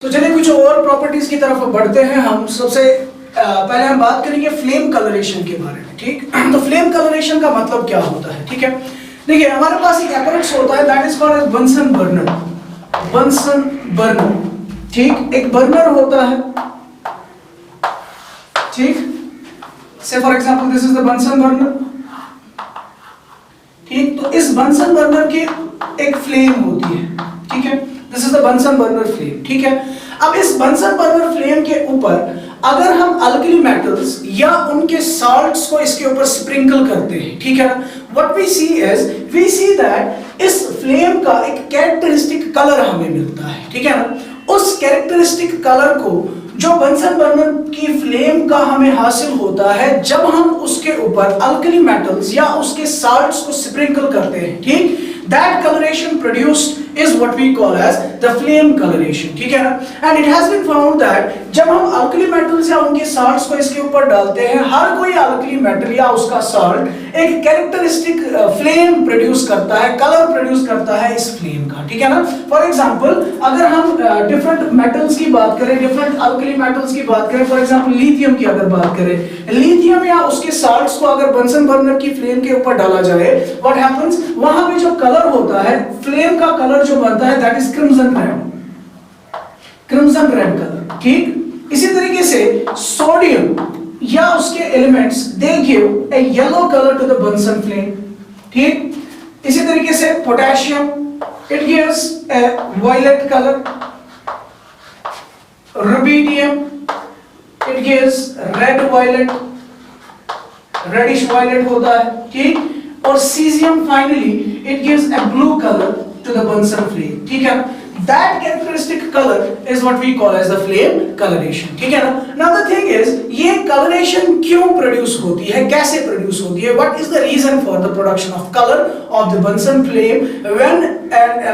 तो चलिए कुछ और प्रॉपर्टीज की तरफ बढ़ते हैं। हम सबसे पहले हम बात करेंगे फ्लेम कलरेशन के बारे में। ठीक, तो फ्लेम कलरेशन का मतलब क्या होता है? ठीक है, देखिए हमारे पास एक एपरेटस होता है that is called as Bunsen burner. Bunsen burner, ठीक, एक बर्नर होता है। ठीक, say for example this is the Bunsen burner. ठीक, तो इस बंसन बर्नर की एक फ्लेम होती है। ठीक है, this is the Bunsen burner flame. ठीक है, अब इस बंसन बर्नर फ्लेम के ऊपर अगर हम अल्कली मेटल्स या उनके साल्ट्स को इसके ऊपर स्प्रिंकल करते हैं, ठीक है ना, व्हाट वी सी दैट इस फ्लेम का एक कैरेक्टरिस्टिक कलर हमें मिलता है। ठीक है ना, उस कैरेक्टरिस्टिक कलर को जो बंसन बर्नर की फ्लेम का हमें हासिल होता है जब हम उसके ऊपर अल्कली मेटल्स या उसके साल्ट्स को स्प्रिंकल करते हैं। ठीक, that coloration produced is what we call as the flame coloration। ठीक है ना, and it has been found that जब हम अल्कली मेटल्स या उनके साल्ट्स को इसके ऊपर डालते हैं, हर कोई अल्कली मेटल या उसका साल्ट एक कैरेक्टरिस्टिक फ्लेम प्रोड्यूस करता है, कलर प्रोड्यूस करता है इस फ्लेम का। ठीक है ना, फॉर एग्जांपल अगर हम डिफरेंट मेटल्स की बात करें, डिफरेंट अल्कली मेटल्स की बात करें, फॉर एग्जांपल लिथियम की अगर बात करें, लिथियम या उसके साल्ट्स को अगर बंसन बर्नर की फ्लेम के ऊपर डाला जाए, व्हाट हैपेंस, वहां पे जो कलर होता है, फ्लेम का कलर जो बनता है that is crimson red, crimson red colour. ठीक, इसी तरीके से सोडियम या उसके elements they give a yellow colour to the Bunsen flame. ठीक, इसी तरीके से potassium it gives a violet colour, rubidium it gives red violet, reddish violet होता है। ठीक, और caesium finally it gives a blue color to the Bunsen flame। ठीक है, that characteristic color is what we call as the flame coloration। ठीक है ना, now the thing is ये coloration क्यों प्रोड्यूस होती है, कैसे प्रोड्यूस होती है, what is the reason for the production of color of the Bunsen flame when an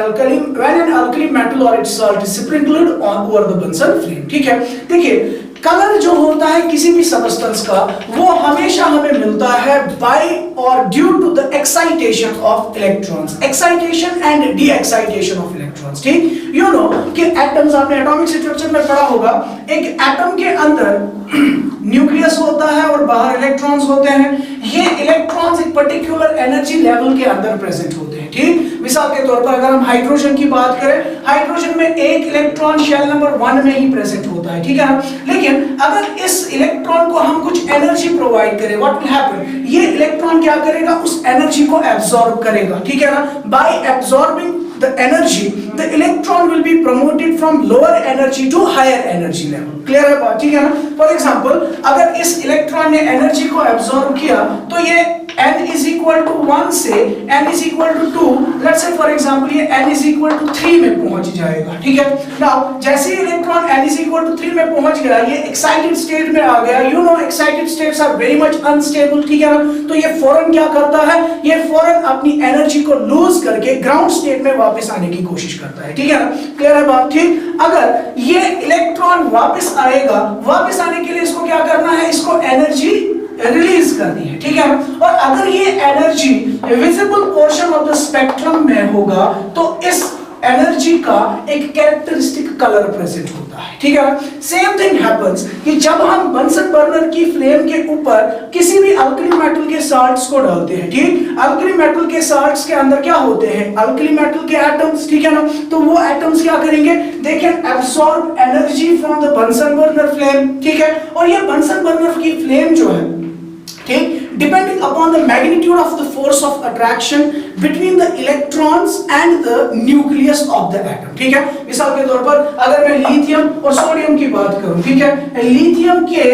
alkali metal or its salt is sprinkled on over the Bunsen flame। ठीक है, देखिए कलर जो होता है किसी भी सबस्टेंस का वो हमेशा हमें मिलता है बाय और due to the excitation of electrons, excitation and de excitation of electrons. ठीक, यू नो कि एटम्स, आपने एटॉमिक स्ट्रक्चर में पढ़ा होगा, एक एटम के अंदर न्यूक्लियस होता है और बाहर इलेक्ट्रॉन्स होते हैं। ये इलेक्ट्रॉन्स एक पर्टिकुलर एनर्जी लेवल के अंदर प्रेजेंट होते हैं। ठीक, मिसाल के तौर पर अगर हम हाइड्रोजन की बात करें, हाइड्रोजन में एक इलेक्ट्रॉन शेल नंबर 1 में ही प्रेजेंट होता है। ठीक है, लेकिन अगर इस इलेक्ट्रॉन को हम कुछ एनर्जी प्रोवाइड करें, व्हाट विल हैपन, ये इलेक्ट्रॉन क्या करेगा, उस एनर्जी को एब्सॉर्ब करेगा। ठीक है ना, by absorbing the energy the electron will be promoted from lower energy to higher energy level। Clear है बात? ठीक है ना, फॉर एग्जांपल अगर इस इलेक्ट्रॉन ने एनर्जी को एब्सॉर्ब किया तो ये n is equal to 1 से n is equal to 2, let's say for example ये n is equal to 3 में पहुंच जाएगा। ठीक है, नाउ जैसे ही electron n is equal to 3 में पहुंच गया, ये एक्साइटेड स्टेट में आ गया। You know excited states are very much unstable. ठीक है ना, तो ये फौरन क्या करता है, ये फौरन अपनी एनर्जी को लूज करके ग्राउंड स्टेट में वापस आने की कोशिश करता है। ठीक है ना, क्लियर है बात? ठीक, अगर ये इलेक्ट्रॉन वापस आएगा, वापस आने के लिए इसको क्या करना है, इसको एनर्जी रिलीज करनी है। ठीक है, और अगर ये energy visible portion of the spectrum में होगा तो इस एनर्जी का एक कैरेक्टरिस्टिक कलर प्रेजेंट होता है। ठीक है, सेम थिंग हैपेंस कि जब हम बंसन बर्नर की फ्लेम के ऊपर किसी भी अल्कली मेटल के साल्ट्स को डालते हैं। ठीक, अल्कली मेटल के साल्ट्स के अंदर क्या होते हैं, अल्कली मेटल के एटम्स। ठीक है ना, तो वो एटम्स क्या करेंगे, they can absorb energy from the Bunsen burner flame. ठीक है, और ये बंसन बर्नर की फ्लेम जो है, ठीक, depending upon the magnitude of the force of attraction between the electrons and the nucleus of the atom। ठीक है, मिसाल के तौर पर अगर मैं लिथियम और सोडियम की बात करूं, ठीक है, लिथियम के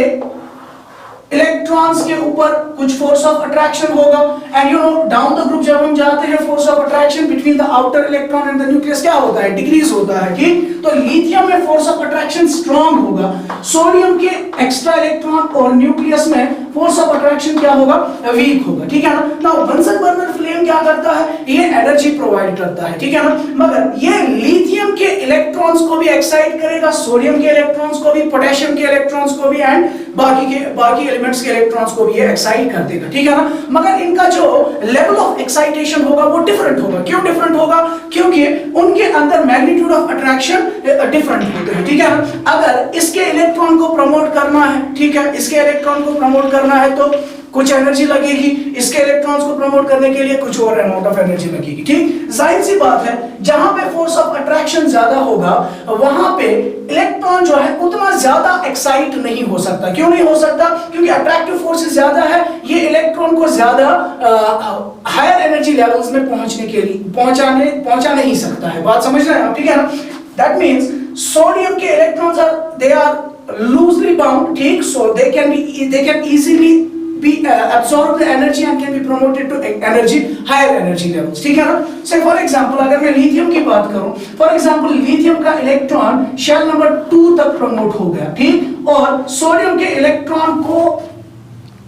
इलेक्ट्रॉन्स के ऊपर कुछ फोर्स ऑफ अट्रैक्शन होगा and you no down the group जब हम जाते हैं force of attraction between the outer electron and the nucleus क्या होता है, डिक्रीज होता है। ठीक, तो लिथियम में फोर्स ऑफ अट्रैक्शन स्ट्रांग होगा, सोडियम के एक्स्ट्रा इलेक्ट्रॉन और न्यूक्लियस में फोर्स ऑफ अट्रैक्शन क्या होगा, वीक होगा। ठीक है ना, नाउ बंसन बर्नर फ्लेम क्या करता है, ये एनर्जी प्रोवाइड करता है। ठीक है ना, मगर ये लिथियम के इलेक्ट्रॉन्स को भी एक्साइट करेगा, सोडियम के इलेक्ट्रॉन्स को भी, पोटेशियम के इलेक्ट्रॉन्स को भी एंड बाकी एलिमेंट्स के इलेक्ट्रॉन्स को भी ये एक्साइट कर देगा। ठीक है ना, मगर इनका जो जो लेवल ऑफ एक्साइटेशन होगा वो डिफरेंट होगा। क्यों डिफरेंट होगा? क्योंकि उनके अंदर मैग्नीट्यूड ऑफ अट्रैक्शन डिफरेंट होते हैं, ठीक है। अगर इसके इलेक्ट्रॉन को प्रमोट करना है, ठीक है, इसके इलेक्ट्रॉन को प्रमोट करना है तो कुछ एनर्जी लगेगी, इसके इलेक्ट्रॉन्स को प्रमोट करने के लिए कुछ और अमाउंट ऑफ एनर्जी लगेगी, ठीक। जाहिर सी बात है जहां पे फोर्स ऑफ अट्रैक्शन ज्यादा होगा वहां पे इलेक्ट्रॉन जो है उतना ज्यादा एक्साइट नहीं हो सकता। क्यों नहीं हो सकता? क्योंकि अट्रैक्टिव फोर्स ज्यादा है, ये इलेक्ट्रॉन को ज्यादा हायर एनर्जी लेवल्स में पहुंचने के लिए पहुंचा नहीं सकता है। बात समझ रहे हैं आप, ठीक है ना। दैट मींस सोडियम के electrons they are loosely bound, ठीक, so they can easily be absorb the energy and can be promoted to energy higher energy levels, ठीक है ना। से फॉर एग्जांपल अगर मैं लिथियम की बात करूं, फॉर एग्जांपल लिथियम का इलेक्ट्रॉन शेल नंबर 2 तक प्रमोट हो गया, ठीक, और सोडियम के इलेक्ट्रॉन को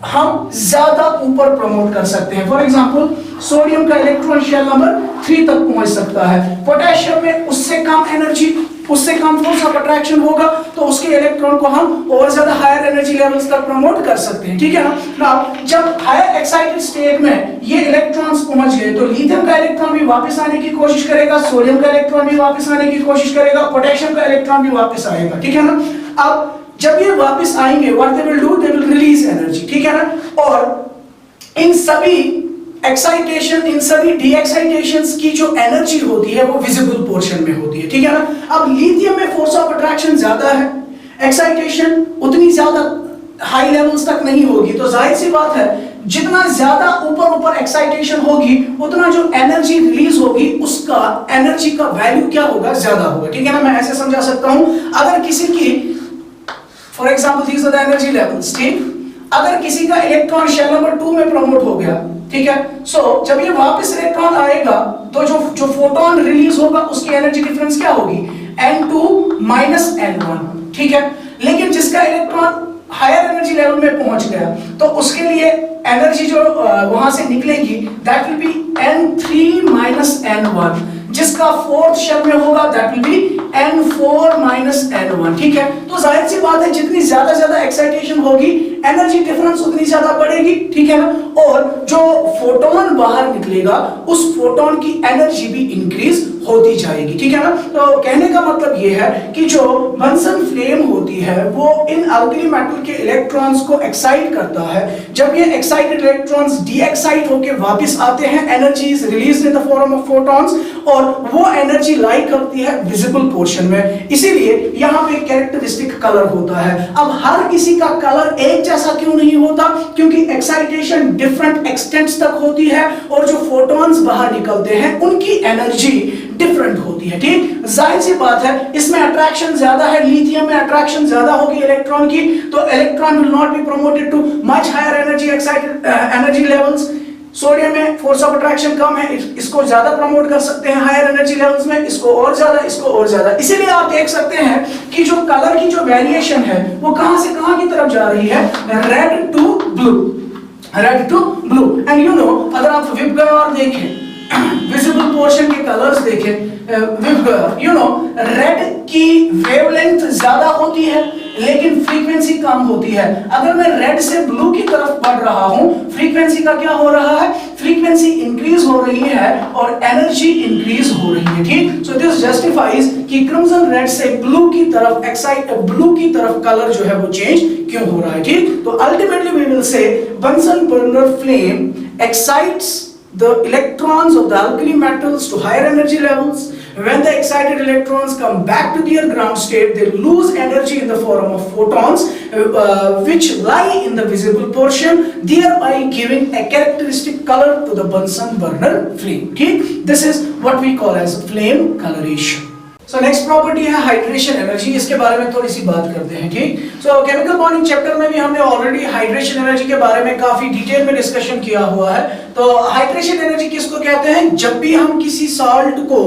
हम ज्यादा ऊपर प्रमोट कर सकते हैं। फॉर एग्जांपल सोडियम का इलेक्ट्रॉन शेल नंबर 3 तक पहुंच सकता है। पोटेशियम में उससे कम एनर्जी, उससे कम फोर्स ऑफ अट्रैक्शन होगा तो उसके इलेक्ट्रॉन को हम और ज्यादा हायर एनर्जी लेवल्स तक प्रमोट कर सकते हैं, ठीक है ना। नाउ जब हायर एक्साइटेड स्टेट में ये इलेक्ट्रॉन्स पहुंच गए तो लिथियम का इलेक्ट्रॉन भी वापस आने की कोशिश करेगा, सोडियम का इलेक्ट्रॉन भी वापस आने की कोशिश करेगा, पोटेशियम का इलेक्ट्रॉन भी वापस आएगा, ठीक है ना। अब जब ये वापस आएंगे what they will do, they will release energy, ठीक है ना। और इन सभी एक्साइटेशन, इन सभी डी एक्साइटेशंस की जो एनर्जी होती है वो विजिबल पोर्शन में होती है, ठीक है ना। अब लिथियम में फोर्स ऑफ अट्रैक्शन ज्यादा है, एक्साइटेशन उतनी ज्यादा हाई लेवल्स तक नहीं होगी, तो जाहिर सी बात है जितना ज्यादा ऊपर एक्साइटेशन होगी उतना जो एनर्जी रिलीज होगी उसका एनर्जी का वैल्यू क्या होगा, ज्यादा होगा, ठीक है ना। मैं ऐसे समझा सकता हूं, अगर किसी की for example these are the energy levels, ठीक, अगर किसी का इलेक्ट्रॉन शेल नंबर 2 में प्रमोट हो गया, ठीक है, सो जब ये वापस इलेक्ट्रॉन आएगा तो जो फोटोन रिलीज होगा उसकी एनर्जी डिफरेंस क्या होगी, N2 माइनस N1, ठीक है। लेकिन जिसका इलेक्ट्रॉन हायर एनर्जी लेवल में पहुंच गया तो उसके लिए एनर्जी जो वहां से निकलेगी that will B N3 minus N1, जिसका फोर्थ शेल में होगा that will B N4 minus N1, ठीक है। तो जाहिर सी बात है जितनी ज्यादा एक्साइटेशन होगी एनर्जी डिफरेंस उतनी ज्यादा बढ़ेगी, ठीक है ना। और जो फोटोन बाहर निकलेगा उस फोटोन की एनर्जी भी इंक्रीज होती जाएगी, ठीक है ना। तो कहने का मतलब यह है कि जो बंसन फ्लेम होती है वो इन अल्कली मेटल के इलेक्ट्रॉन्स को एक्साइट करता है। जब ये एक्साइटेड इलेक्ट्रॉन्स डी एक्साइट होकर वापस आते हैं, energy is released in the form of photons और वो एनर्जी लाई करती है विजिबल पोर्शन में। इसीलिए यहाँ पे कैरेक्टरिस्टिक कलर होता है। अब हर किसी का कलर एक जैसा क्यों नहीं होता? क्योंकि एक्साइटेशन डिफरेंट एक्सटेंट्स तक होती है और जो फोटॉन्स बाहर निकलते हैं उनकी एनर्जी डिफरेंट होती है, ठीक। जाहिर सी बात है इसमें अट्रैक्शन ज्यादा है, लिथियम में अट्रैक्शन ज्यादा होगी इलेक्ट्रॉन की, तो electron will not be promoted to much higher energy excited energy levels. Sodium में फोर्स ऑफ अट्रैक्शन कम है, इसको ज्यादा प्रमोट कर सकते हैं हायर एनर्जी लेवल्स में, इसको और ज्यादा। इसीलिए आप देख सकते हैं कि जो कलर की जो वेरिएशन है वो कहां से कहां की तरफ जा रही है, red to blue. And you know अगर आप विबगयोर देखें, विजिबल पोर्शन के कलर्स देखें, विबगयोर यू नो रेड की वेवलेंथ ज्यादा होती है लेकिन फ्रीक्वेंसी कम होती है। अगर मैं रेड से ब्लू की तरफ बढ़ रहा हूं, फ्रीक्वेंसी का क्या हो रहा है, फ्रीक्वेंसी इंक्रीज हो रही है और एनर्जी इंक्रीज हो रही है, ठीक। सो दिस जस्टिफाइज कि क्रिम्सन रेड से ब्लू की तरफ कलर जो है वो चेंज क्यों हो रहा है, ठीक। तो ultimately we will say Bunsen burner flame excites the electrons of the alkali metals to higher energy levels. When the excited electrons come back to their ground state, they lose energy in the form of photons, which lie in the visible portion, thereby giving a characteristic color to the Bunsen burner flame. Okay? This is what we call as flame coloration. So next property है hydration energy, इसके बारे में थोड़ी सी बात करते हैं, ठीक। सो chemical bonding chapter में भी हमने ऑलरेडी हाइड्रेशन एनर्जी के बारे में काफी डिटेल में डिस्कशन किया हुआ है। तो हाइड्रेशन एनर्जी किसको कहते हैं? जब भी हम किसी सॉल्ट को,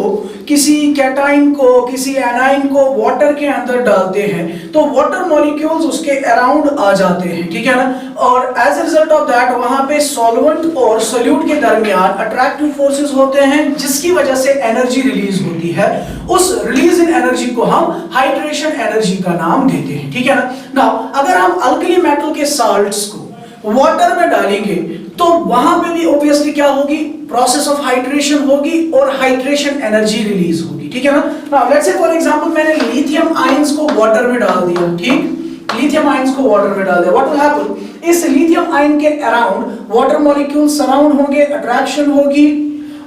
किसी कैटाइन को, किसी एनाइन को वाटर के अंदर डालते हैं तो वाटर मॉलिक्यूल्स उसके अराउंड आ जाते हैं, ठीक है ना। और as a result of that वहां पे सॉल्वेंट और सोल्यूट के दरमियान अट्रैक्टिव फोर्सेस होते हैं जिसकी वजह से एनर्जी रिलीज होती है। उस रिलीज इन एनर्जी को हम हाइड्रेशन एनर्जी का नाम देते हैं, ठीक है ना। नाउ अगर हम अल्कली मेटल के साल्ट्स को वाटर में डालेंगे तो वहां पे भी ऑब्वियसली क्या होगी, प्रोसेस ऑफ हाइड्रेशन होगी और हाइड्रेशन एनर्जी रिलीज होगी, ठीक है ना। Now let's say for example मैंने लिथियम आयंस को वाटर में डाल दिया, ठीक, लिथियम आयंस को वाटर में डाल दिया, व्हाट विल हैपन, इस लिथियम आयन के अराउंड वाटर मॉलिक्यूल्स सराउंड होंगे, अट्रैक्शन होगी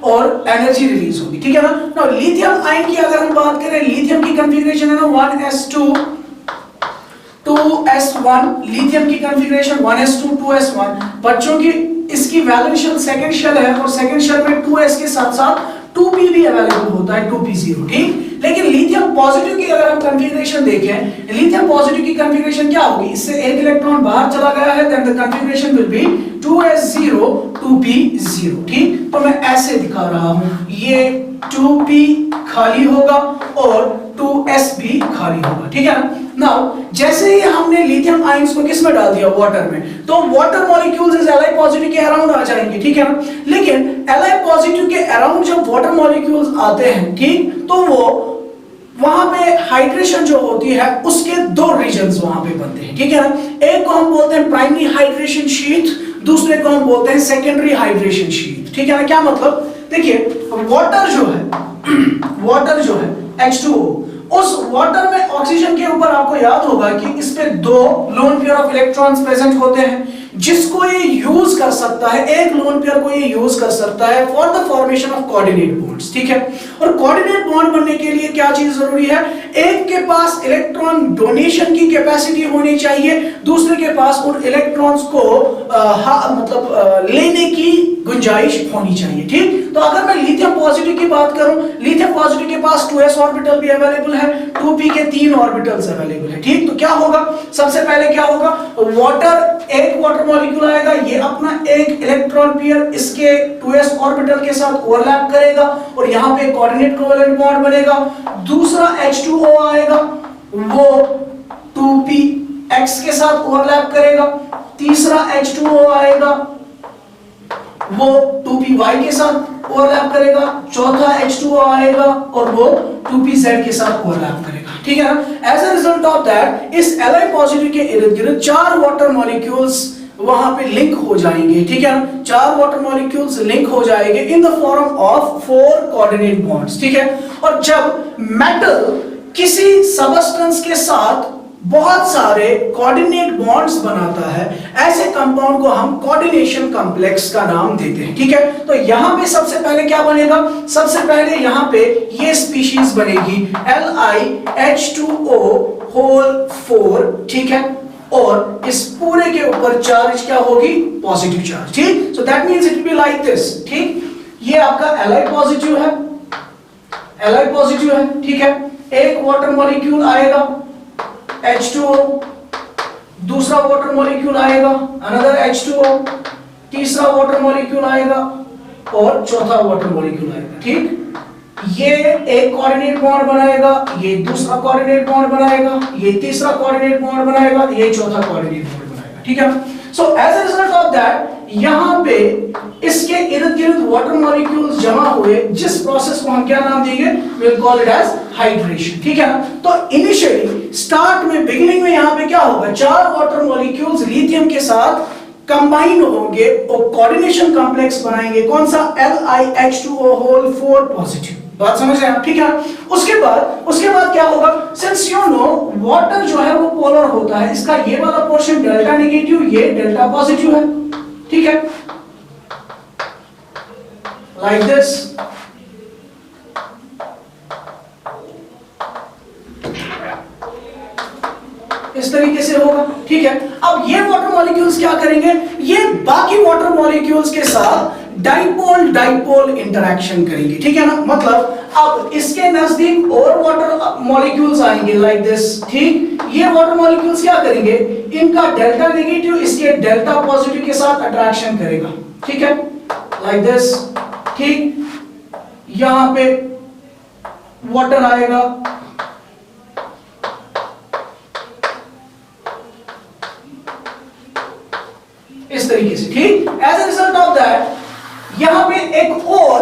और एनर्जी रिलीज होगी, ठीक है ना। नाउ लिथियम आयन की अगर हम बात करें, लिथियम की कॉन्फ़िगरेशन है ना 1s2 2s1, लिथियम की कॉन्फ़िगरेशन 1s2 2s1, बच्चों की इसकी वैलेंस शेल सेकंड शेल है और सेकंड शेल में 2s के साथ साथ 2p भी अवेलेबल होता है, 2p0, ठीक। लेकिन लिथियम पॉजिटिव की अगर हम कॉन्फ़िगरेशन देखें, लिथियम पॉजिटिव की कॉन्फ़िगरेशन क्या होगी, इससे एक इलेक्ट्रॉन बाहर चला गया है, then the configuration will be 2s0 2p0, ठीक। तो मैं ऐसे दिखा रहा हूं, ये 2p खाली होगा और 2s भी खाली होगा, ठीक है ना। नाउ जैसे ही हमने लिथियम आयंस को किस में डाल दिया, वाटर में, तो वाटर मॉलिक्यूल्स इस Li पॉजिटिव के अराउंड आ जाएंगे, ठीक है ना। लेकिन Li पॉजिटिव के अराउंड जब वाटर मॉलिक्यूल्स आते हैं, ठीक, तो वो वहां पे हाइड्रेशन जो होती है उसके दो रीजन्स वहां पे बनते हैं, ठीक है ना। एक को हम बोलते हैं प्राइमरी हाइड्रेशन शीट, दूसरे को हम बोलते हैं सेकेंडरी हाइड्रेशन शीट, ठीक है ना। क्या मतलब, देखिए वाटर जो है H2O, उस वाटर में ऑक्सीजन के ऊपर आपको याद होगा कि इस पे दो lone pair of electrons present होते हैं, जिसको ये यूज कर सकता है, एक लोन पेयर को ये यूज कर सकता है for the formation of coordinate bonds, ठीक है। और कोऑर्डिनेट बॉन्ड बनने के लिए क्या चीज जरूरी है, एक के पास इलेक्ट्रॉन डोनेशन की कैपेसिटी होनी चाहिए, दूसरे के पास उन इलेक्ट्रॉन्स को लेने की गुंजाइश होनी चाहिए, ठीक। तो अगर मैं लिथियम पॉजिटिव की बात करूं, लिथियम पॉजिटिव के पास 2s ऑर्बिटल भी अवेलेबल है, 2p के 3 ऑर्बिटल्स अवेलेबल है, ठीक। तो क्या होगा, सबसे पहले क्या होगा, एक वाटर मॉलिक्यूल आएगा, ये अपना एक इलेक्ट्रॉन पेयर इसके 2s ऑर्बिटल के साथ ओवरलैप करेगा और यहां पे कोऑर्डिनेट कोवेलेंट बॉन्ड बनेगा। दूसरा H2O आएगा, वो 2px के साथ ओवरलैप करेगा। तीसरा H2O आएगा, वो 2py के साथ ओवरलैप करेगा। चौथा H2O आएगा और वो 2pz के साथ ओवरलैप करेगा, ठीक है ना। As a result of that, इस Li पॉजिटिव के इर्द गिर्द 4 वाटर मॉलिक्यूल्स वहां पे लिंक हो जाएंगे, ठीक है ना। 4 वाटर मॉलिक्यूल्स लिंक हो जाएंगे in the form of 4 coordinate bonds, ठीक है। और जब मेटल किसी सबस्टेंस के साथ बहुत सारे कोऑर्डिनेट बॉन्ड्स बनाता है, ऐसे कंपाउंड को हम कोऑर्डिनेशन कॉम्प्लेक्स का नाम देते हैं, ठीक है। तो यहां पे सबसे पहले क्या बनेगा, सबसे पहले यहां पे ये स्पीशीज बनेगी LiH2O होल 4, ठीक है। और इस पूरे के ऊपर चार्ज क्या होगी, पॉजिटिव चार्ज, ठीक। So that means it will be like this, ठीक। ये आपका Li पॉजिटिव है, ठीक है। एक वाटर मॉलिक्यूल आएगा H2O, दूसरा वाटर मॉलिक्यूल आएगा अनदर H2O, तीसरा वाटर मॉलिक्यूल आएगा और चौथा वाटर मॉलिक्यूल आएगा, ठीक। ये एक कोऑर्डिनेट बॉन्ड बनाएगा, ये दूसरा कोऑर्डिनेट बॉन्ड बनाएगा, ये तीसरा कोऑर्डिनेट बॉन्ड बनाएगा, ये चौथा कोऑर्डिनेट बॉन्ड बनाएगा, ठीक है। So as a result of that, यहां पे इसके इर्द गिर्द वाटर मॉलिक्यूल्स जमा हुए, जिस प्रोसेस को हम क्या नाम देंगे, we'll call it as hydration, ठीक है ना। तो इनिशियली स्टार्ट में, बिगिनिंग में यहां पे क्या होगा, 4 वाटर मॉलिक्यूल्स लिथियम के साथ कंबाइन होंगे और कोऑर्डिनेशन कॉम्प्लेक्स बनाएंगे, कौन सा, LiH2O होल 4 पॉजिटिव। बात समझ रहे हैं आप, ठीक है। उसके बाद क्या होगा, सिंस यू नो वाटर जो है वो पोलर होता है, इसका ये वाला पोर्शन डेल्टा नेगेटिव, ये डेल्टा पॉजिटिव है, ठीक है, लाइक दिस। इस तरीके से होगा, ठीक है। अब ये वाटर मॉलिक्यूल्स क्या करेंगे, ये बाकी वाटर मॉलिक्यूल्स के साथ डाइपोल इंटरेक्शन करेंगे, ठीक है ना। मतलब अब इसके नजदीक और वाटर मॉलिक्यूल्स आएंगे लाइक दिस, ठीक। ये वाटर मॉलिक्यूल्स क्या करेंगे, इनका डेल्टा नेगेटिव इसके डेल्टा पॉजिटिव के साथ अट्रैक्शन करेगा, ठीक है, लाइक दिस, ठीक। यहां पे वाटर आएगा, इस तरीके से, ठीक। As a result of that, यहां पे एक और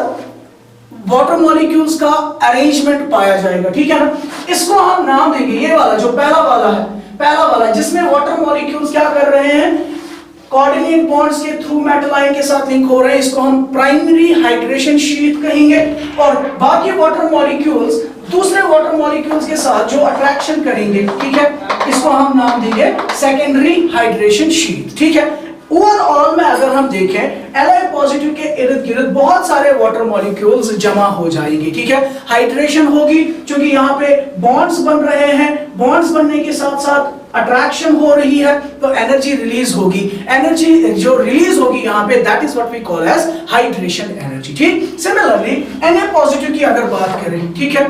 वाटर मॉलिक्यूल्स का अरेंजमेंट पाया जाएगा, ठीक है ना। इसको हम नाम देंगे, ये वाला जो पहला वाला जिसमें वाटर मॉलिक्यूल्स क्या कर रहे हैं, कोऑर्डिनेट बॉन्ड्स के थ्रू मेटल आयन के साथ लिंक हो रहे हैं, इसको हम प्राइमरी हाइड्रेशन शीट कहेंगे। और बाकी वाटर मॉलिक्यूल्स दूसरे वाटर मॉलिक्यूल्स के साथ जो अट्रैक्शन करेंगे, ठीक है, इसको हम नाम देंगे सेकेंडरी हाइड्रेशन शीट, ठीक है। ओवरऑल में अगर हम देखें Li पॉजिटिव के इर्द गिर्द बहुत सारे वाटर मॉलिक्यूल्स जमा हो जाएंगे, ठीक है। हाइड्रेशन होगी क्योंकि यहाँ पे बॉन्ड्स बन रहे हैं, बॉन्ड्स बनने के साथ साथ अट्रैक्शन हो रही है, तो एनर्जी रिलीज होगी। एनर्जी जो रिलीज होगी यहाँ पे, that is what we call as hydration energy, ठीक। सिमिलरली Na पॉजिटिव की अगर बात करें, ठीक है,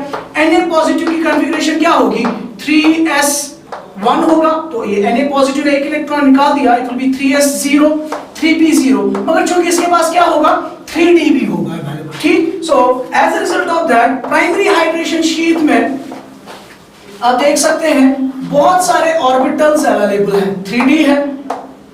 Na पॉजिटिव की कॉन्फ़िगरेशन क्या होगी, 3s1 होगा, तो ये Na पॉजिटिव ने एक इलेक्ट्रॉन निकाल दिया, it will B 3s0 3p0, मगर चूंकि इसके पास क्या होगा 3d भी होगा अवेलेबल, ठीक। So as a result of that primary hydration sheet में आप देख सकते हैं बहुत सारे ऑर्बिटल्स अवेलेबल हैं, 3d है,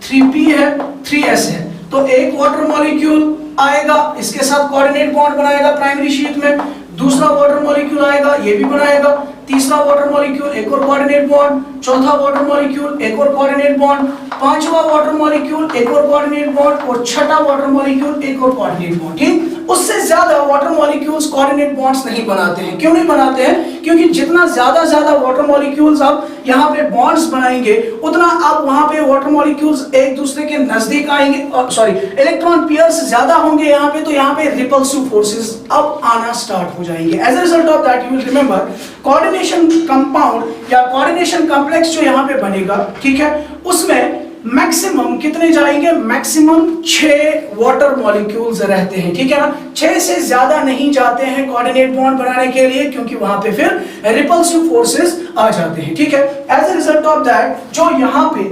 3p है, 3s है। तो एक वाटर मॉलिक्यूल आएगा, इसके साथ कोऑर्डिनेट बॉन्ड बनाएगा प्राइमरी शीट में, दूसरा वाटर मॉलिक्यूल आएगा, ये भी बनाएगा, तीसरा वाटर मॉलिक्यूल एक और कोऑर्डिनेट बॉन्ड, चौथा वाटर मॉलिक्यूल एक और कोऑर्डिनेट बॉन्ड, पांचवा वाटर मॉलिक्यूल एक और कोऑर्डिनेट बॉन्ड और छठा वाटर मॉलिक्यूल एक और कोऑर्डिनेट बॉन्ड, ठीक। उससे ज्यादा वाटर मॉलिक्यूल्स कोऑर्डिनेट बॉन्ड्स नहीं बनाते हैं। क्यों नहीं बनाते हैं? क्योंकि जितना ज्यादा वाटर मॉलिक्यूल्स आप यहाँ पे बॉन्ड्स बनाएंगे, उतना आप वहां पे वाटर मॉलिक्यूल्स एक दूसरे के नजदीक आएंगे, सॉरी इलेक्ट्रॉन पेयर्स ज्यादा होंगे यहाँ पे, तो यहाँ पे रिपल्सिव फोर्सेस अब आना स्टार्ट हो जाएंगे। As a result of that you will remember coordination compound या कोऑर्डिनेशन कॉम्प्लेक्स जो यहाँ पे बनेगा, ठीक है, उसमें मैक्सिमम कितने जाएंगे, मैक्सिमम 6 वाटर मॉलिक्यूल्स रहते हैं, ठीक है ना। 6 से ज्यादा नहीं जाते हैं कोऑर्डिनेट बॉन्ड बनाने के लिए, क्योंकि वहां पे फिर रिपल्सिव फोर्सेस आ जाते हैं, ठीक है। As a result of that जो यहाँ पे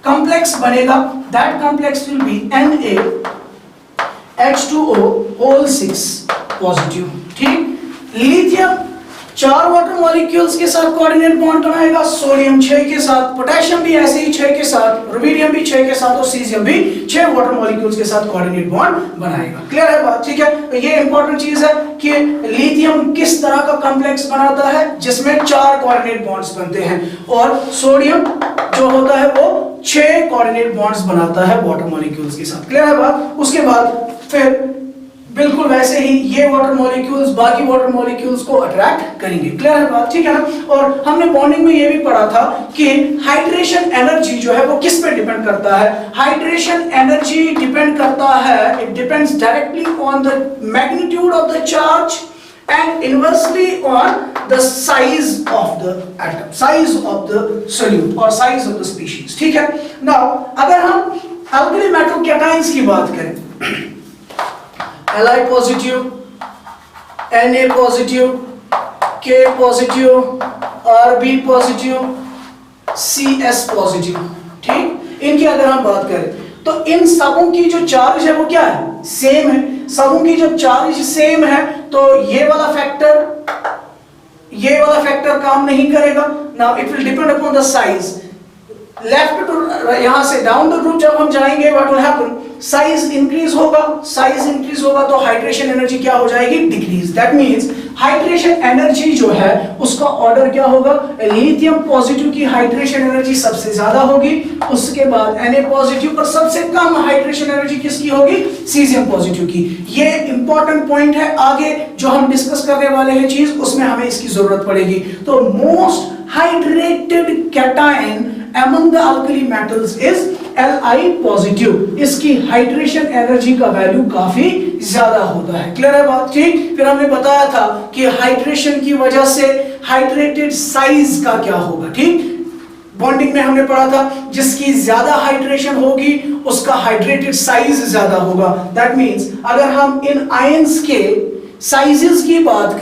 कॉम्प्लेक्स बनेगा, that complex will be NaH2O6 positive, ठीक। लिथियम 4 वाटर मॉलिक्यूल्स के साथ कोऑर्डिनेट बॉन्ड बनाएगा, सोडियम 6 के साथ, पोटेशियम भी ऐसे ही 6 के साथ, रुबिडियम भी 6 के साथ और सीजियम भी 6 वाटर मॉलिक्यूल्स के साथ कोऑर्डिनेट बॉन्ड बनाएगा। क्लियर है बात, ठीक है। तो ये इंपॉर्टेंट चीज है कि लिथियम किस तरह का कॉम्प्लेक्स बनाता है जिसमें 4 कोऑर्डिनेट बॉन्ड्स बनते हैं, और सोडियम जो होता है वो 6 कोऑर्डिनेट बॉन्ड्स बनाता है वाटर मॉलिक्यूल्स के साथ। क्लियर है बात। उसके बाद फिर बिल्कुल वैसे ही ये वाटर मॉलिक्यूल्स बाकी वाटर मॉलिक्यूल्स को अट्रैक्ट करेंगे। क्लियर है बात, ठीक है ना। और हमने बॉन्डिंग में ये भी पढ़ा था कि हाइड्रेशन एनर्जी जो है वो किस पे डिपेंड करता है। हाइड्रेशन एनर्जी डिपेंड करता है, it depends directly on the magnitude of the charge and inversely on the size of the atom, size of the solute or size of the species, ठीक है। Now अगर हम alkali metal cations की बात करें, Li positive, Na positive, K positive, Rb positive, Cs positive, ठीक। इनकी अगर हम बात करें तो इन सबों की जो चार्ज है वो क्या है, सेम है। सबों की जब चार्ज सेम है तो ये वाला फैक्टर काम नहीं करेगा। Now it will depend upon the size. Left to यहां से डाउन द ग्रुप जब हम जाएंगे, what will happen, size increase होगा तो हाइड्रेशन एनर्जी क्या हो जाएगी, decrease. That means hydration energy जो है उसका ऑर्डर क्या होगा, लिथियम पॉजिटिव की हाइड्रेशन एनर्जी सबसे ज्यादा होगी, उसके बाद Na पॉजिटिव, और सबसे कम हाइड्रेशन एनर्जी किसकी होगी, सीजियम पॉजिटिव की। ये इंपॉर्टेंट पॉइंट है, आगे जो हम डिस्कस करने वाले हैं चीज, उसमें हमें इसकी जरूरत पड़ेगी। तो most hydrated cation among the alkali metals is Li positive. इसकी हाइड्रेशन एनर्जी का वैल्यू काफी ज्यादा होता है। क्लियर है बात, ठीक। फिर हमने बताया था कि हाइड्रेशन की वजह से हाइड्रेटेड साइज का क्या होगा, ठीक। बॉन्डिंग में हमने पढ़ा था जिसकी ज्यादा हाइड्रेशन होगी उसका हाइड्रेटेड साइज ज्यादा होगा। दैट मींस अगर हम इन आयंस के साइजेस की बात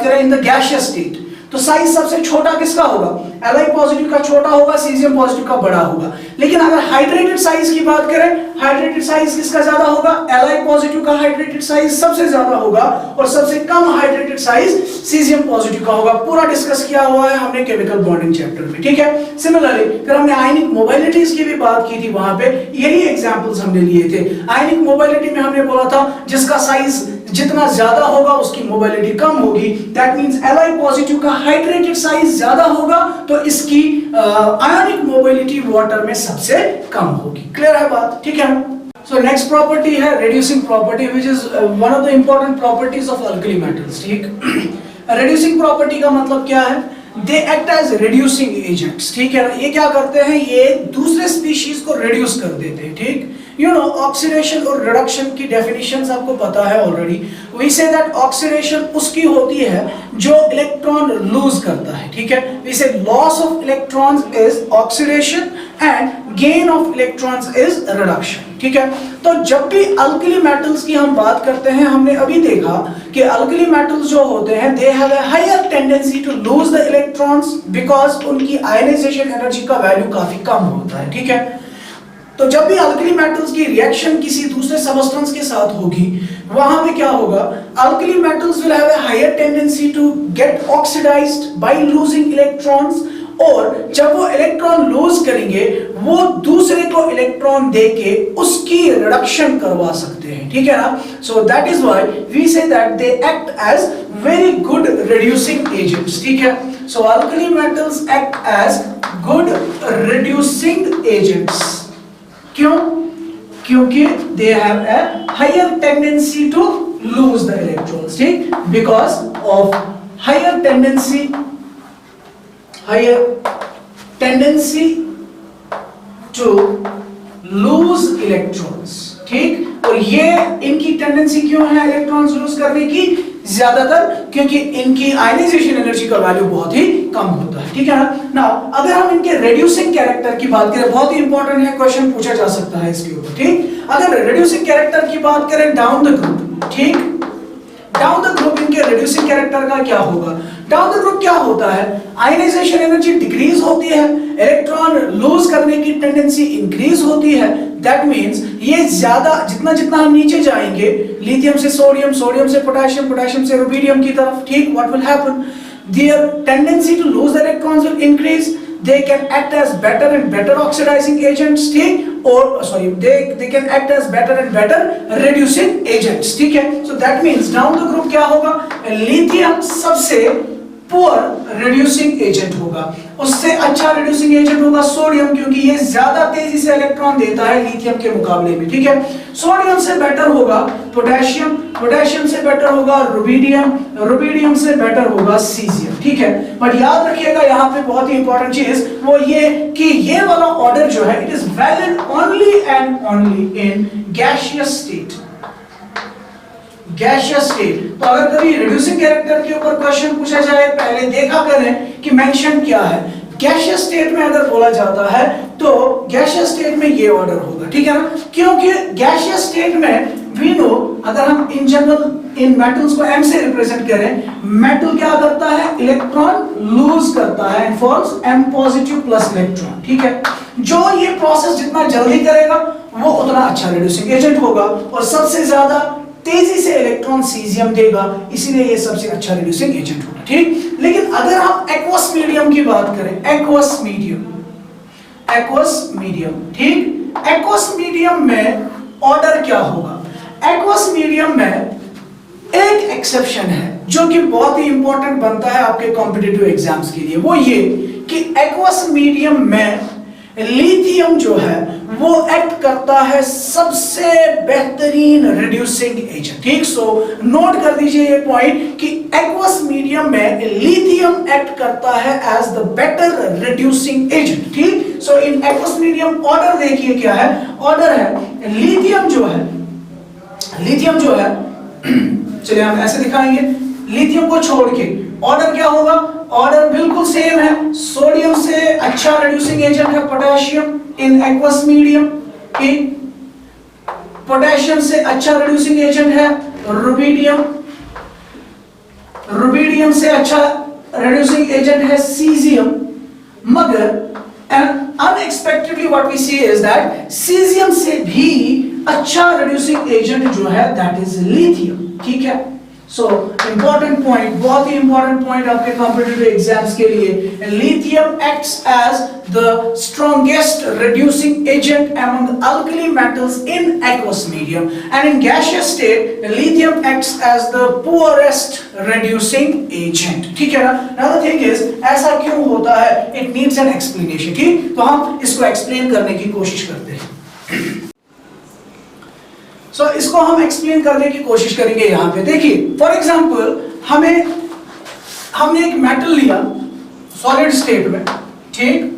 करें, इन द गैसियस स्टेट, तो साइज सबसे छोटा किसका होगा, Li पॉजिटिव का छोटा होगा, सीजियम पॉजिटिव का बड़ा होगा। लेकिन अगर हाइड्रेटेड साइज की बात करें, हाइड्रेटेड साइज किसका ज्यादा होगा, Li पॉजिटिव का हाइड्रेटेड साइज सबसे ज्यादा होगा, और सबसे कम हाइड्रेटेड साइज सीजियम पॉजिटिव का होगा। पूरा डिस्कस किया हुआ है हमने केमिकल बॉन्डिंग चैप्टर में, ठीक है। सिमिलरली फिर हमने आयनिक मोबिलिटीज की भी बात की थी, वहां पे यही एग्जांपल्स हमने लिए थे। आयनिक मोबिलिटी में हमने बोला था जिसका साइज जितना ज्यादा होगा उसकी मोबिलिटी कम होगी। दैट मींस Li पॉजिटिव का हाइड्रेटेड साइज ज्यादा होगा तो इसकी आयनिक मोबिलिटी वाटर में सबसे कम होगी। क्लियर है बात? ठीक है। सो नेक्स्ट प्रॉपर्टी है reducing property, which is one of the important properties of alkali metals। ठीक, reducing property का मतलब क्या है? They act as reducing agents। ठीक है ना, ये क्या करते हैं, ये दूसरे स्पीशीज को रिड्यूस कर देते हैं। ठीक, यू नो ऑक्सीडेशन और रिडक्शन की डेफिनेशंस आपको पता है already. We say that oxidation उसकी होती है जो इलेक्ट्रॉन लूज करता है। ठीक है, वी से loss of electrons is oxidation and gain of electrons is reduction. ठीक है, तो जब भी अल्कली मेटल्स की हम बात करते हैं, हमने अभी देखा कि अल्कली मेटल्स जो होते हैं they have a higher tendency to lose the electrons because उनकी आयनाइजेशन एनर्जी का वैल्यू काफी कम होता है। ठीक है, तो जब भी अल्कली मेटल्स की रिएक्शन किसी दूसरे सबस्टेंस के साथ होगी, वहां पे क्या होगा, alkali metals will have a higher tendency to get oxidized by losing electrons, और जब वो इलेक्ट्रॉन लूज करेंगे वो दूसरे को इलेक्ट्रॉन देके उसकी रिडक्शन करवा सकते हैं। ठीक है ना, so that is why we say that they act as very good reducing agents. ठीक है, so alkali metals act as good reducing agents. क्यों? क्योंकि they have a higher tendency to lose the electrons। ठीक, because of higher tendency to lose electrons। ठीक, और ये इनकी tendency क्यों है इलेक्ट्रॉन्स लूज करने की? ज्यादातर क्योंकि इनकी आयनाइजेशन एनर्जी का वैल्यू बहुत ही कम होता है। ठीक है ना, अगर हम इनके रिड्यूसिंग कैरेक्टर की बात करें, बहुत ही इंपॉर्टेंट है, क्वेश्चन पूछा जा सकता है इसके ऊपर। ठीक, अगर रिड्यूसिंग कैरेक्टर की बात करें डाउन द ग्रुप, ठीक, डाउन द ग्रुप इनके रिड्यूसिंग कैरेक्टर का क्या होगा? डाउन द ग्रुप क्या होता है, आयनाइजेशन एनर्जी डिक्रीज होती है, इलेक्ट्रॉन लूज करने की टेंडेंसी इंक्रीज होती है। दैट मींस ये ज्यादा जितना जितना हम नीचे जाएंगे, लिथियम से सोडियम, सोडियम से पोटेशियम, पोटेशियम से रुबिडियम की तरफ, ठीक, what will happen, their tendency to lose the electrons will increase, they can act as better and better oxidizing agents। ठीक, और sorry they can act as better and better reducing agents। ठीक है, so that means down the group क्या होगा, lithium सबसे poor reducing agent होगा, उससे अच्छा रिड्यूसिंग एजेंट होगा सोडियम, क्योंकि ये ज्यादा तेजी से इलेक्ट्रॉन देता है लिथियम के मुकाबले में। ठीक है, सोडियम से बेटर होगा पोटेशियम, पोटेशियम से बेटर होगा रुबिडियम, रुबिडियम से बेटर होगा सीजियम। ठीक है, बट याद रखिएगा यहाँ पे बहुत ही इंपॉर्टेंट चीज वो ये कि ये वाला ऑर्डर जो है it is valid only and only in gaseous state. Gaseous state, तो अगर कभी रिड्यूसिंग कैरेक्टर के ऊपर क्वेश्चन पूछा जाए, पहले देखा करें कि मेंशन क्या है। गैसियस स्टेट में अगर बोला जाता है तो गैसियस स्टेट में ये ऑर्डर होगा। ठीक है ना, क्योंकि गैसियस स्टेट में वी नो, अगर हम इन जनरल इन मेटल्स को m से रिप्रेजेंट करें, मेटल क्या करता है, इलेक्ट्रॉन लूज करता है and forms m positive plus electron. ठीक है, जो ये प्रोसेस जितना जल्दी करेगा वो उतना अच्छा रिड्यूसिंग एजेंट होगा, और सबसे ज्यादा तेजी से इलेक्ट्रॉन सीजियम देगा, इसीलिए ये सबसे अच्छा रिड्यूसिंग एजेंट होगा। ठीक, लेकिन अगर हम एक्वस मीडियम की बात करें, एक्वस मीडियम, एक्वस मीडियम, ठीक, एक्वस मीडियम में ऑर्डर क्या होगा? एक्वस मीडियम में एक एक्सेप्शन है जो कि बहुत ही इंपॉर्टेंट बनता है आपके कॉम्पिटिटिव एग्जाम्स के लिए, वो ये कि एक्वस मीडियम में लिथियम जो है वो एक्ट करता है सबसे बेहतरीन रिड्यूसिंग एजेंट। ठीक, सो नोट कर दीजिए ये पॉइंट कि एक्वस मीडियम में लिथियम एक्ट करता है as the better reducing agent. ठीक, so in aqueous medium order देखिए क्या है, ऑर्डर है लिथियम जो है, लिथियम जो है चलिए हम ऐसे दिखाएंगे, लिथियम को छोड़ के ऑर्डर क्या होगा, ऑर्डर बिल्कुल सेम है, सोडियम से अच्छा रिड्यूसिंग एजेंट है potassium in aqueous medium, potassium से अच्छा रिड्यूसिंग एजेंट है रुबिडियम, रुबिडियम से अच्छा रिड्यूसिंग एजेंट है सीजियम, मगर unexpectedly what we see is that caesium से भी अच्छा रिड्यूसिंग एजेंट जो है दैट इज लिथियम। ठीक है, सो इंपॉर्टेंट पॉइंट, बहुत ही इंपॉर्टेंट पॉइंट आपके कॉम्पिटिटिव एग्जाम्स के लिए, lithium acts as the strongest reducing agent among alkali metals in aqueous medium, and in gaseous state lithium acts as the poorest reducing agent. ठीक है ना? Now the thing is, ऐसा क्यों होता है? It needs an explanation. ठीक, तो हम इसको एक्सप्लेन करने की कोशिश करते हैं. So, इसको हम एक्सप्लेन करने की कोशिश करेंगे. यहाँ पे देखिए, फॉर एग्जाम्पल हमने एक मेटल लिया सॉलिड स्टेट में, ठीक,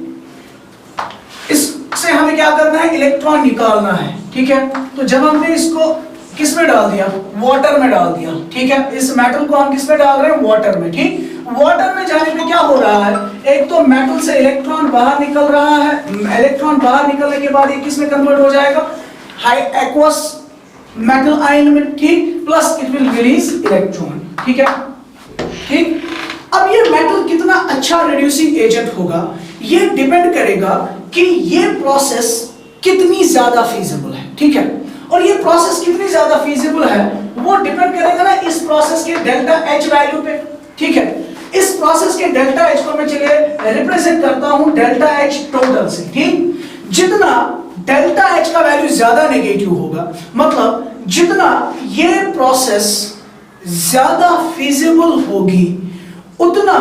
इससे हमें क्या करना है, इलेक्ट्रॉन निकालना है. ठीक है, तो जब हमने इसको किस में डाल दिया, वाटर में डाल दिया. ठीक है, इस मेटल को हम किस में डाल रहे हैं, वाटर में. ठीक, वाटर में जाने पे क्या हो रहा है, एक तो मेटल से इलेक्ट्रॉन बाहर निकल रहा है, इलेक्ट्रॉन बाहर निकलने के बाद ये किस में कन्वर्ट हो जाएगा, हाई एक्वस मेटल आयन में. ठीक, plus it will release electron. ठीक है, ठीक. अब ये मेटल कितना अच्छा रिड्यूसिंग एजेंट होगा, ये डिपेंड करेगा कि ये प्रोसेस कितनी ज्यादा फीजिबल है. ठीक है, और ये प्रोसेस कितनी ज्यादा फीजिबल है वो डिपेंड करेगा ना इस प्रोसेस के डेल्टा एच वैल्यू पे. ठीक है, इस प्रोसेस के डेल्टा एच को मैं चलिए रिप्रेजेंट करता हूं डेल्टा एच टोटल से. ठीक, जितना डेल्टा एच का वैल्यू ज्यादा नेगेटिव होगा, मतलब जितना ये प्रोसेस ज्यादा फीजिबल होगी उतना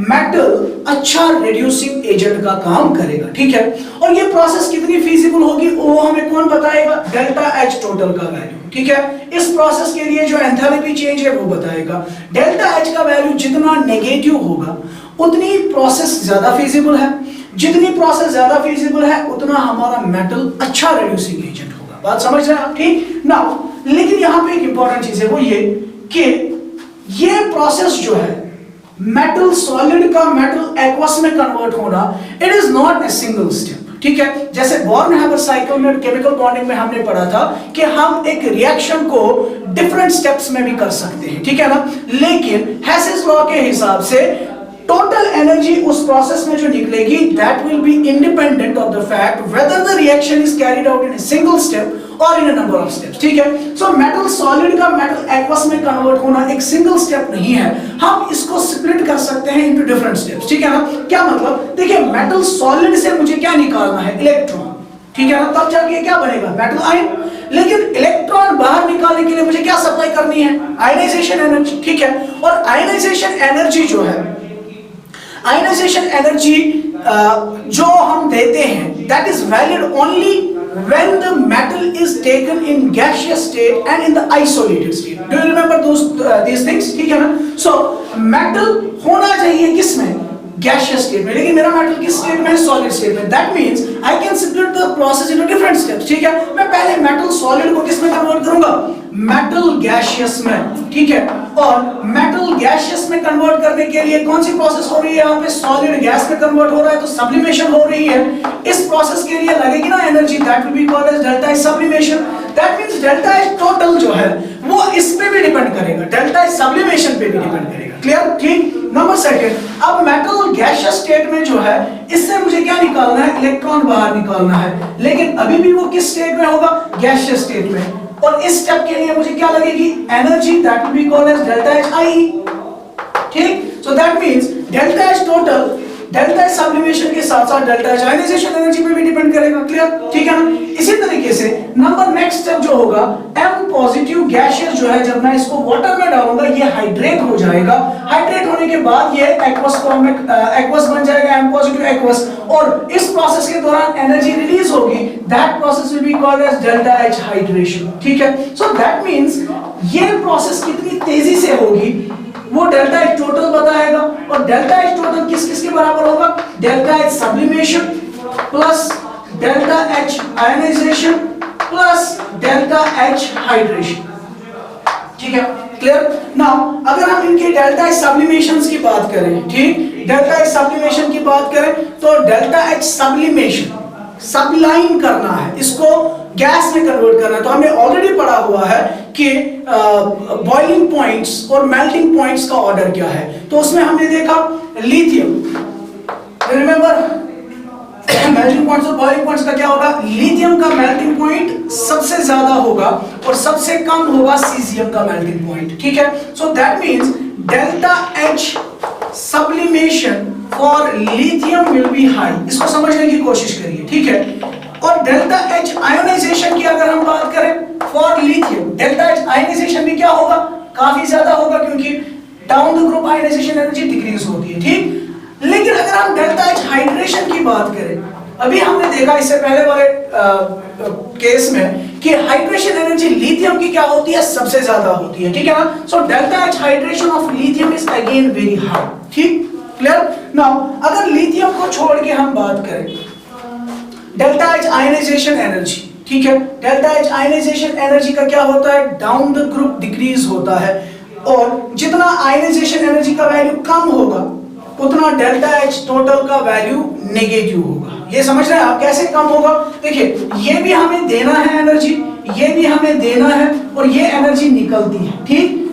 मेटल अच्छा रिड्यूसिंग एजेंट का काम करेगा. ठीक है, और ये प्रोसेस कितनी फीजिबल होगी वो हमें कौन बताएगा, डेल्टा एच टोटल का वैल्यू. ठीक है, इस प्रोसेस के लिए जो एंथैल्पी चेंज है वो बताएगा. डेल्टा एच का वैल्यू जितना नेगेटिव होगा उतनी प्रोसेस ज्यादा फीजिबल है, जितनी प्रोसेस ज्यादा फीजिबल है उतना हमारा मेटल अच्छा रिड्यूसिंग एजेंट होगा. बात समझ रहे हैं आप? ठीक ना, लेकिन यहां पे एक इंपॉर्टेंट चीज है, वो ये कि ये प्रोसेस जो है मेटल सॉलिड का मेटल एक्वस में कन्वर्ट होना, it is not a single step. ठीक है, जैसे बॉर्न-हैबर साइकिल में केमिकल बॉन्डिंग में हमने पढ़ा था कि हम एक रिएक्शन को डिफरेंट स्टेप्स में भी कर सकते हैं. ठीक है ना, लेकिन हेसेस लॉ के हिसाब से टोटल एनर्जी उस प्रोसेस में जो निकलेगी that will be independent of the fact whether the reaction is carried out in a single step or in a number of steps. ठीक है, so metal solid का metal aqueous में convert होना एक सिंगल स्टेप नहीं है, हम इसको स्प्लिट कर सकते हैं into different steps. ठीक है ना, क्या मतलब, देखिए मेटल सॉलिड से मुझे क्या निकालना है, इलेक्ट्रॉन. ठीक है ना, तब जाके क्या बनेगा, मेटल आयन. लेकिन इलेक्ट्रॉन बाहर निकालने के लिए मुझे क्या सप्लाई करनी है, आयनाइजेशन एनर्जी. ठीक है, और आयनाइजेशन एनर्जी जो है, आयनाइजेशन एनर्जी जो हम देते हैं that is valid only when the metal is taken in gaseous state and in the isolated state. Do you remember these things? ठीक है ना, so metal होना चाहिए किसमें, gaseous state में, लेकिन मेरा मेटल किस स्टेट में है, सॉलिड स्टेट में. that means I can split the process into different steps. ठीक है, मैं पहले मेटल सॉलिड को किस में कन्वर्ट करूंगा, मेटल गैसियस में. ठीक है, और मेटल गैसियस में कन्वर्ट करने के लिए कौन सी प्रोसेस हो रही है, यहाँ पे सॉलिड गैस में कन्वर्ट हो रहा है तो सब्लिमेशन हो रही है. इस प्रोसेस के लिए लगेगी ना energy, that will be called as delta H sublimation. That means delta H total जो है वो इस पे भी डिपेंड करेगा, डेल्टा एच सब्लिमेशन पे भी डिपेंड करेगा. क्लियर? ठीक. नंबर सेकंड, अब मेटल गैसियस स्टेट में जो है इससे मुझे क्या निकालना है, इलेक्ट्रॉन बाहर निकालना है, लेकिन अभी भी वो किस स्टेट में होगा, गैसियस स्टेट में. और इस स्टेप के लिए मुझे क्या लगेगी, energy, that will be called as delta H I. ठीक, so that means delta H total delta H sublimation के साथ साथ डेल्टा एच आयनाइजेशन एनर्जी पे भी डिपेंड करेगा. क्लियर? ठीक है ना. इसी तरीके से नंबर नेक्स्ट स्टेप जो होगा, M पॉजिटिव गैसियस जो है, जब मैं इसको वाटर में डालूंगा ये हाइड्रेट हो जाएगा. हाइड्रेट होने के बाद ये एक्वस फॉर्म में एक्वस बन जाएगा, M पॉजिटिव एक्वस, और इस प्रोसेस के दौरान एनर्जी रिलीज होगी, that process will be called as delta H hydration. ठीक है, सो दैट मींस ये प्रोसेस कितनी तेजी से होगी वो डेल्टा एच टोटल बताएगा. और डेल्टा एच टोटल किस किस के बराबर होगा, delta H sublimation plus delta H ionization plus delta H hydration. ठीक है, क्लियर? नाउ अगर हम इनके डेल्टा एच सब्लिमेशंस की बात करें, ठीक, डेल्टा एच सब्लिमेशन की बात करें तो डेल्टा एच सब्लिमेशन सब्लाइन करना है, इसको गैस में कन्वर्ट करना है. तो हमने ऑलरेडी पढ़ा हुआ है कि बॉइलिंग पॉइंट्स और मेल्टिंग पॉइंट्स का ऑर्डर क्या है. तो उसमें हमने देखा लिथियम, रिमेंबर मेल्टिंग पॉइंट्स और बॉइलिंग पॉइंट्स का क्या होगा, लिथियम का मेल्टिंग पॉइंट सबसे ज्यादा होगा और सबसे कम होगा सीजियम का मेल्टिंग पॉइंट, ठीक है। So that means delta H sublimation for lithium will be high, इसको समझने की कोशिश करिए, ठीक है। और डेल्टा एच आयोनाइजेशन की अगर हम बात करें for lithium, delta H ionization भी क्या होगा, काफी ज्यादा होगा, क्योंकि down the group ionization energy decrease होती है, ठीक। लेकिन अगर हम डेल्टा एच हाइड्रेशन की बात करें, अभी हमने देखा इससे पहले वाले केस में कि हाइड्रेशन एनर्जी लिथियम की क्या होती है, सबसे ज्यादा होती है, ठीक है ना। So delta H hydration of lithium is again very high, ठीक, क्लियर। नाउ अगर लिथियम को छोड़ के हम बात करें डेल्टा एच आयनाइजेशन एनर्जी, ठीक है, डेल्टा एच आयनाइजेशन एनर्जी का क्या होता है, डाउन द ग्रुप डिक्रीज होता है, और जितना आयनाइजेशन एनर्जी का वैल्यू कम होगा उतना डेल्टा एच टोटल का वैल्यू नेगेटिव होगा। ये समझ रहे हैं आप, कैसे कम होगा, देखिए ये भी हमें देना है एनर्जी, ये भी हमें देना है, और ये एनर्जी निकलती है, ठीक।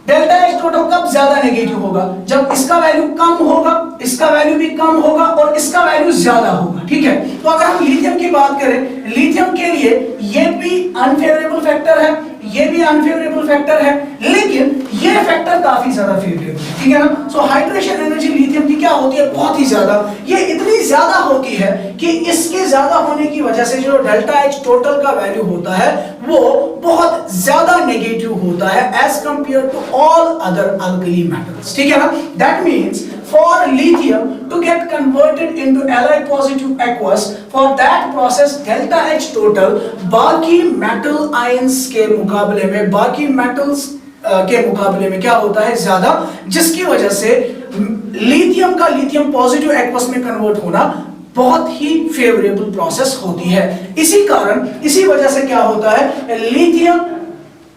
डेल्टा एच टोटल कब ज्यादा नेगेटिव होगा, जब इसका वैल्यू कम होगा, इसका वैल्यू भी कम होगा और इसका वैल्यू ज्यादा होगा, ठीक है। तो अगर हम लिथियम की बात करें, लिथियम के लिए ये भी अनफेवरेबल फैक्टर है, ये भी अनफेवरेबल फैक्टर है, लेकिन ये फैक्टर काफी ज्यादा फेवरेबल है, ठीक है ना। सो हाइड्रेशन एनर्जी लिथियम की क्या होती है, बहुत ही ज्यादा, ये इतनी ज्यादा होती है कि इसके ज्यादा होने की वजह से जो डेल्टा एच टोटल का वैल्यू होता है वो बहुत ज्यादा नेगेटिव होता है as compare to all other alkali metals, ठीक है ना। That means for lithium to get converted into Li positive aqueous, for that process delta H total बाकी metal ions के मुकाबले में, बाकी metals के मुकाबले में क्या होता है, ज्यादा, जिसकी वजह से लिथियम का लिथियम पॉजिटिव एक्वस में कन्वर्ट होना बहुत ही फेवरेबल प्रोसेस होती है। इसी कारण, इसी वजह से क्या होता है, लिथियम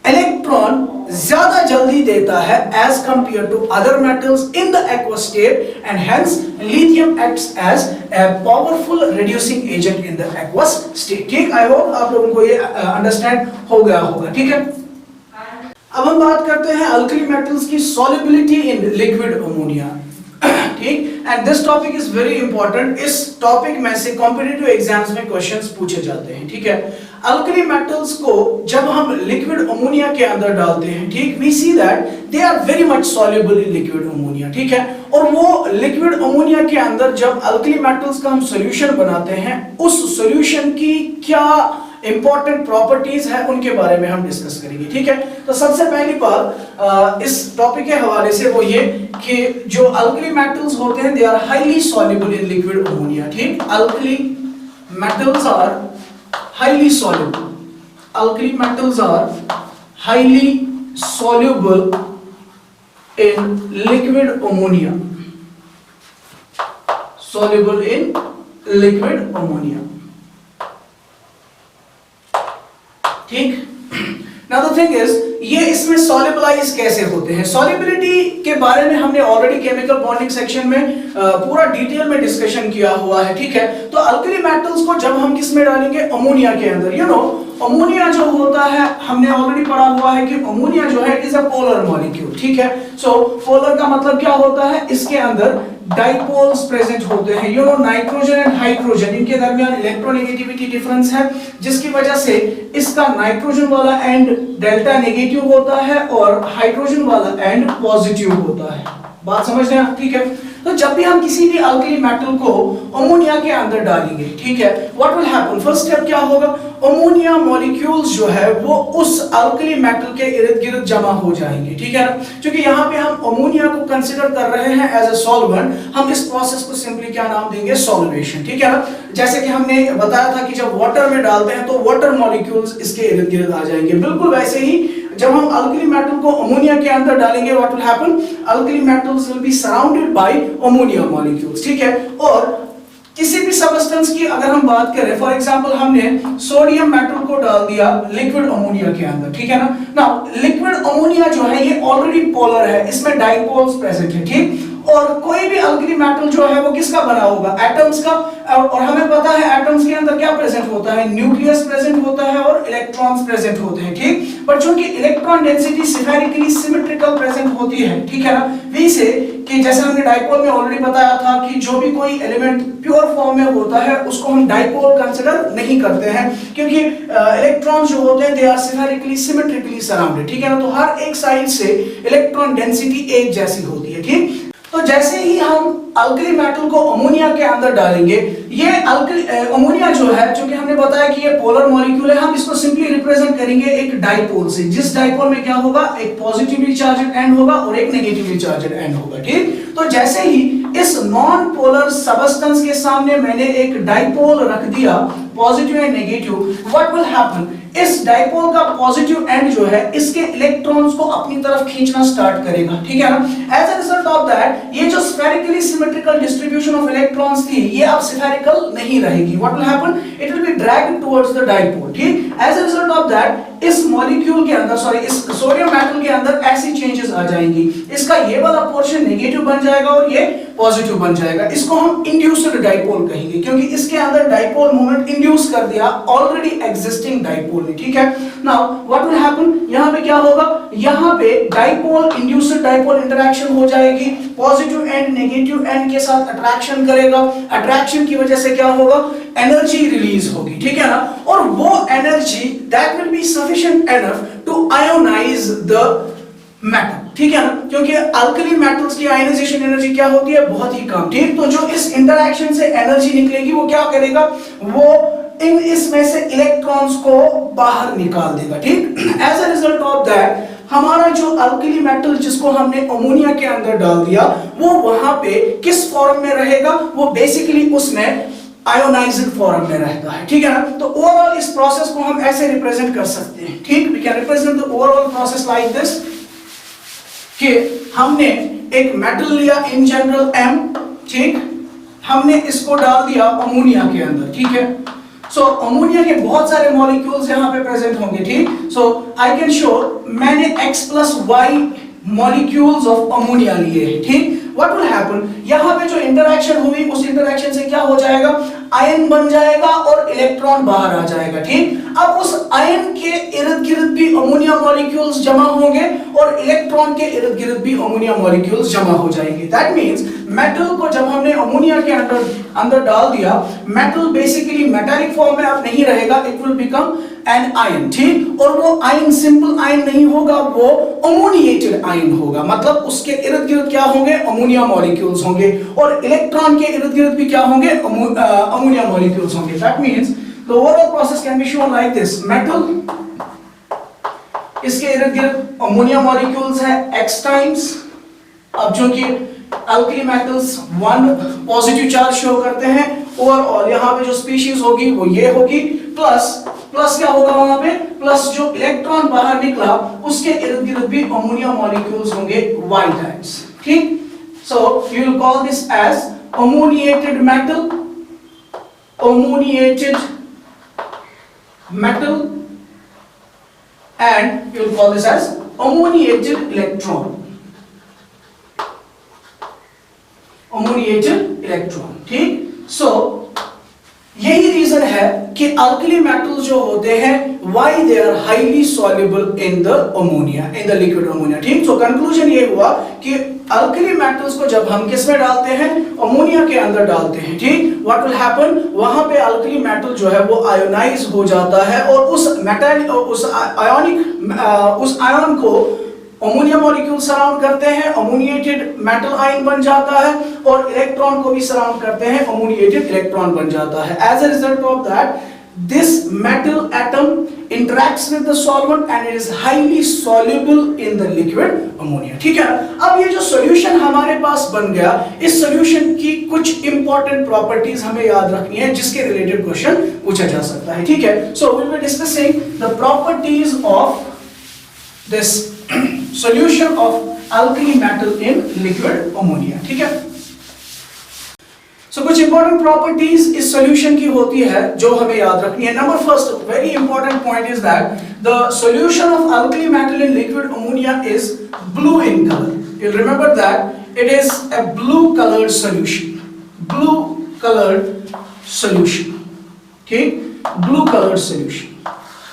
इलेक्ट्रॉन ज्यादा जल्दी देता है as compare to other metals in the aqueous state, and hence lithium acts as a powerful reducing agent in the aqueous state, ठीक। आई होप आप लोगों को ये अंडरस्टैंड हो गया होगा, ठीक है। अब हम बात करते हैं अल्कली मेटल्स की solubility in liquid ammonia, ठीक। And this topic is very important, इस टॉपिक में से कॉम्पिटिटिव एग्जाम्स में क्वेश्चंस पूछे जाते हैं, ठीक है। अल्कली मेटल्स को जब हम लिक्विड अमोनिया के अंदर डालते हैं, ठीक, we see that they are very much soluble in liquid ammonia, ठीक है। और वो लिक्विड अमोनिया के अंदर जब अल्कली मेटल्स का हम सॉल्यूशन बनाते हैं, उस सॉल्यूशन की क्या इंपॉर्टेंट प्रॉपर्टीज है उनके बारे में हम डिस्कस करेंगे, ठीक है। तो सबसे पहली बात इस टॉपिक के हवाले से वो ये कि जो अल्कली मेटल्स होते हैं they are highly soluble in liquid ammonia, ठीक। Alkali metals are highly soluble, alkali metals are highly soluble in liquid ammonia, soluble in liquid ammonia, ठीक। Now the thing is, ये इसमें सॉल्युबलाइज कैसे होते हैं, सॉल्युबिलिटी के बारे में हमने ऑलरेडी केमिकल बॉन्डिंग सेक्शन में पूरा डिटेल में डिस्कशन किया हुआ है, ठीक है। तो अल्कली मेटल्स को जब हम किस में डालेंगे, अमोनिया के अंदर, यू नो अमोनिया जो होता है हमने ऑलरेडी पढ़ा हुआ है कि अमोनिया जो है इज अ पोलर मॉलिक्यूल, ठीक है। सो पोलर का मतलब क्या होता है, इसके अंदर डाइपोल्स प्रेजेंट होते हैं, you know nitrogen and hydrogen, इनके दरमियान इलेक्ट्रोनेगेटिविटी डिफरेंस है, जिसकी वजह से इसका नाइट्रोजन वाला एंड डेल्टा नेगेटिव होता है और हाइड्रोजन वाला एंड पॉजिटिव होता है। बात समझ रहे हैं, ठीक है। तो जब भी हम किसी भी अल्कली मेटल को अमोनिया के अंदर डालेंगे, ठीक है, what will happen, first step क्या होगा, अमोनिया मॉलिक्यूल्स जो है वो उस अल्कली मेटल के इर्द गिर्द जमा हो जाएंगे, ठीक है ना। क्योंकि यहाँ पे हम अमोनिया को कंसीडर कर रहे हैं एज अ सॉल्वेंट, हम इस प्रोसेस को सिंपली क्या नाम देंगे, सॉल्वेशन, ठीक है ना। जैसे कि हमने बताया था कि जब वाटर में डालते हैं तो वाटर मॉलिक्यूल्स इसके इर्द गिर्द आ जाएंगे, बिल्कुल वैसे ही जब हम अल्कली मेटल को अमोनिया के अंदर डालेंगे, what will happen, alkali metals will be surrounded by ammonia molecules, ठीक है। और किसी भी सब्सटेंस की अगर हम बात करें, फॉर एग्जांपल हमने सोडियम मेटल को डाल दिया लिक्विड अमोनिया के अंदर, ठीक है ना। नाउ लिक्विड अमोनिया जो है ये ऑलरेडी पोलर है, इसमें डाइपोल्स प्रेजेंट है, ठीक। और कोई भी अल्कली मेटल जो है वो किसका बना होगा, एटम्स का। और हमें पता है एटम्स के अंदर क्या प्रेजेंट होता है, न्यूक्लियस प्रेजेंट होता है और इलेक्ट्रॉन्स प्रेजेंट होते हैं, ठीक। पर चूंकि electron density spherically symmetrical present होती है, ठीक है ना, वैसे कि जैसे हमने डाइपोल में ऑलरेडी बताया था कि जो भी कोई एलिमेंट प्योर फॉर्म में होता है उसको हम डाइपोल कंसीडर नहीं करते हैं, क्योंकि इलेक्ट्रॉन जो होते हैं they are spherically symmetrically surrounded, ठीक है ना। तो हर एक साइड से इलेक्ट्रॉन डेंसिटी एक जैसी होती है, ठीक। तो जैसे ही हम अल्कली मेटल को अमोनिया के अंदर डालेंगे, ये अमोनिया जो है, चूंकि हमने बताया कि ये पोलर मॉलिक्यूल है, हम इसको सिंपली रिप्रेजेंट करेंगे एक डाइपोल से, जिस डाइपोल में क्या होगा, एक पॉजिटिवली चार्जड एंड होगा और एक नेगेटिवली चार्जड एंड होगा, ठीक। तो जैसे ही इस नॉन पोलर सबस्टेंस के सामने मैंने एक डाइपोल रख दिया, positive and negative, what will happen, इस डाइपोल का पॉजिटिव एंड जो है इसके इलेक्ट्रॉन्स को अपनी तरफ खींचना स्टार्ट करेगा, ठीक है ना। As a result of that ये जो spherically symmetrical distribution of electrons थी ये अब स्फेरिकल नहीं रहेगी। What will happen, it will be dragged towards the dipole, ठीक। As a result of that इस मॉलिक्यूल के अंदर, सॉरी इस सोडियम मेटल के अंदर ऐसी चेंजेस आ जाएंगी, इसका ये वाला पोर्शन नेगेटिव बन जाएगा और ये पॉजिटिव बन जाएगा। इसको हम इंड्यूस्ड डाइपोल कहेंगे, क्योंकि इसके अंदर डाइपोल मोमेंट इंड्यूस कर दिया ऑलरेडी एग्जिस्टिंग डाइपोल ने, ठीक है। नाउ व्हाट विल हैपन, यहां पे क्या होगा, यहां पे डाइपोल इंड्यूस्ड डाइपोल इंटरेक्शन हो जाएगी, पॉजिटिव एंड नेगेटिव एंड के साथ अट्रैक्शन करेगा, अट्रैक्शन की वजह से क्या होगा, एनर्जी रिलीज होगी, ठीक है ना। और वो energy that will be sufficient enough to ionize the metal, ठीक है ना, क्योंकि अल्कली मेटल्स की आयनाइजेशन एनर्जी क्या होती है, बहुत ही कम, ठीक। तो जो इस इंटरेक्शन से एनर्जी निकलेगी वो क्या करेगा, वो इन इसमें से इलेक्ट्रॉन्स को बाहर निकाल देगा, ठीक। As a result of that हमारा जो अल्कली मेटल जिसको हमने अमोनिया के अंदर डाल दिया वो वहां पे किस फॉर्म में रहेगा, वो बेसिकली उसमें आयोनाइज्ड फॉर्म में रहता है, ठीक है ना। तो ओवरऑल इस प्रोसेस को हम ऐसे रिप्रेजेंट कर सकते हैं, ठीक। We can represent the overall process like this, कि हमने एक मेटल लिया इन जनरल M, ठीक, हमने इसको डाल दिया अमोनिया के अंदर, ठीक है। सो अमोनिया के बहुत सारे मॉलिक्यूल्स यहां पे प्रेजेंट होंगे, ठीक। सो आई कैन शो मैंने X+Y मॉलिक्यूल्स ऑफ अमोनिया लिए हैं, ठीक। व्हाट विल हैपन, यहां पे जो इंटरेक्शन हुई उस इंटरेक्शन से क्या हो जाएगा, आयन बन जाएगा और इलेक्ट्रॉन बाहर आ जाएगा, ठीक। अब उस आयन के इर्द गिर्द भी अमोनिया मॉलिक्यूल्स जमा होंगे और इलेक्ट्रॉन के इर्द गिर्द भी अमोनिया मॉलिक्यूल्स जमा हो जाएंगे। दैट मींस मेटल को जब हमने अमोनिया के अंदर डाल दिया, मेटल बेसिकली मेटालिक फॉर्म में अब नहीं रहेगा, it will become an ion, ठीक। और वो आयन सिंपल आयन नहीं होगा, वो अमोनिएटेड आयन होगा, मतलब उसके इर्द गिर्द क्या होंगे, अमोनिया मॉलिक्यूल्स होंगे और इलेक्ट्रॉन के इर्द गिर्द भी क्या होंगे, अमोनिया मॉलिक्यूल्स होंगे। That means the overall process can be shown like this, metal, इसके इर्द गिर्द अमोनिया मॉलिक्यूल्स है X टाइम्स। अब जो कि alkali metals 1 positive charge show करते हैं, ओवरऑल यहां पे जो स्पीशीज होगी वो ये होगी, प्लस क्या होगा वहां पे, प्लस जो इलेक्ट्रॉन बाहर निकला उसके इर्द गिर्द भी अमोनिया मॉलिक्यूल्स होंगे Y टाइम्स, ठीक। So you will call this as ammoniated metal, ammoniated metal, and you will call this as ammoniated electron, ammoniated electron, ठीक। सो यही रीजन है कि अल्कली मेटल्स जो होते हैं why they are highly soluble in the ammonia, in the liquid ammonia, ठीक। So conclusion ये हुआ कि अल्कली मेटल्स को जब हम किस में डालते हैं, अमोनिया के अंदर डालते हैं, ठीक। व्हाट विल हैपन, वहां पे अल्कली मेटल जो है वो आयोनाइज हो जाता है और उस आयन को अमोनिया मॉलिक्यूल सराउंड करते हैं, अमोनिएटेड मेटल आयन बन जाता है और इलेक्ट्रॉन को भी सराउंड करते हैं, अमोनिएटेड इलेक्ट्रॉन बन जाता है। As a result of that this metal atom interacts with the solvent and it is highly soluble in the liquid ammonia, ठीक है। अब ये जो सॉल्यूशन हमारे पास बन गया, इस सॉल्यूशन की कुछ इंपॉर्टेंट प्रॉपर्टीज हमें याद रखनी है जिसके रिलेटेड क्वेश्चन पूछा जा सकता है, ठीक है। So we will be discussing the properties of this solution of alkali metal in liquid ammonia, ठीक है। कुछ इंपॉर्टेंट प्रॉपर्टीज इस सॉल्यूशन की होती है जो हमें याद रखनी है। Number first very important point is that the solution of alkali metal in liquid ammonia is blue in colour. You remember that it is a blue colored solution, blue colored solution, ठीक, blue colored solution,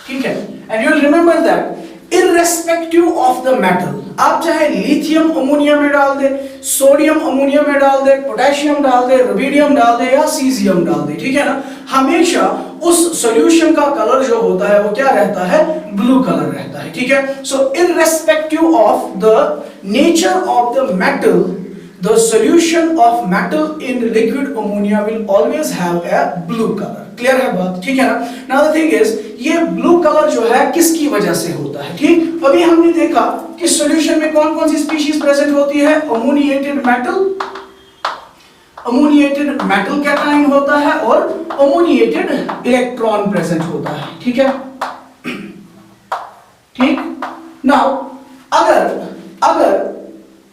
ठीक है। and you will remember that irrespective of the metal, आप चाहे lithium ammonia में डाल दे, sodium ammonia में डाल दे, potassium डाल दे, रुबिडियम डाल दे या सीजियम डाल दे, ठीक है ना, हमेशा उस सॉल्यूशन का कलर जो होता है वो क्या रहता है, ब्लू कलर रहता है, ठीक है। सो irrespective of the nature of the metal, the solution of metal in liquid ammonia will always have a blue color, clear है बात, ठीक है ना। नाउ द थिंग इज, ये ब्लू कलर जो है किसकी वजह से होता है, ठीक। अभी हमने देखा कि सॉल्यूशन में कौन कौन सी स्पीशीज प्रेजेंट होती है, ammoniated metal, ammoniated metal cation होता है और अमोनिएटेड इलेक्ट्रॉन प्रेजेंट होता है, ठीक है, ठीक। नाउ अगर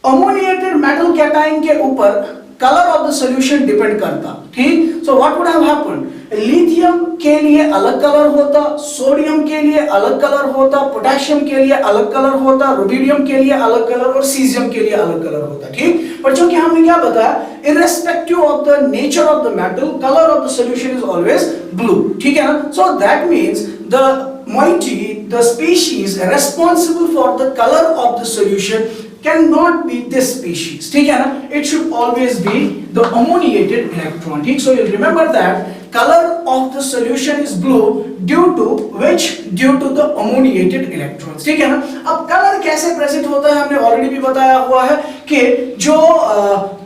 अमोनिएटेड मेटल कैटायन के ऊपर colour of the solution depend करता, ठीक, so what would have happened, lithium के लिए अलग कलर होता, सोडियम के लिए अलग कलर होता, पोटेशियम के लिए अलग कलर होता, रुबिडियम के लिए अलग कलर और सीजियम के लिए अलग कलर होता, ठीक। पर चूंकि हमने क्या बताया, irrespective of the nature of the metal, color of the solution is always blue, ठीक है ना। so that means the moiety, the species responsible for the color of the solution cannot be this species, ठीक है ना, it should always be the ammoniated electron, ठीक। so you'll remember that color of the solution is blue due to which, due to the ammoniated electrons, ठीक है ना। अब colour कैसे present होता है हमने ऑलरेडी भी बताया हुआ है कि जो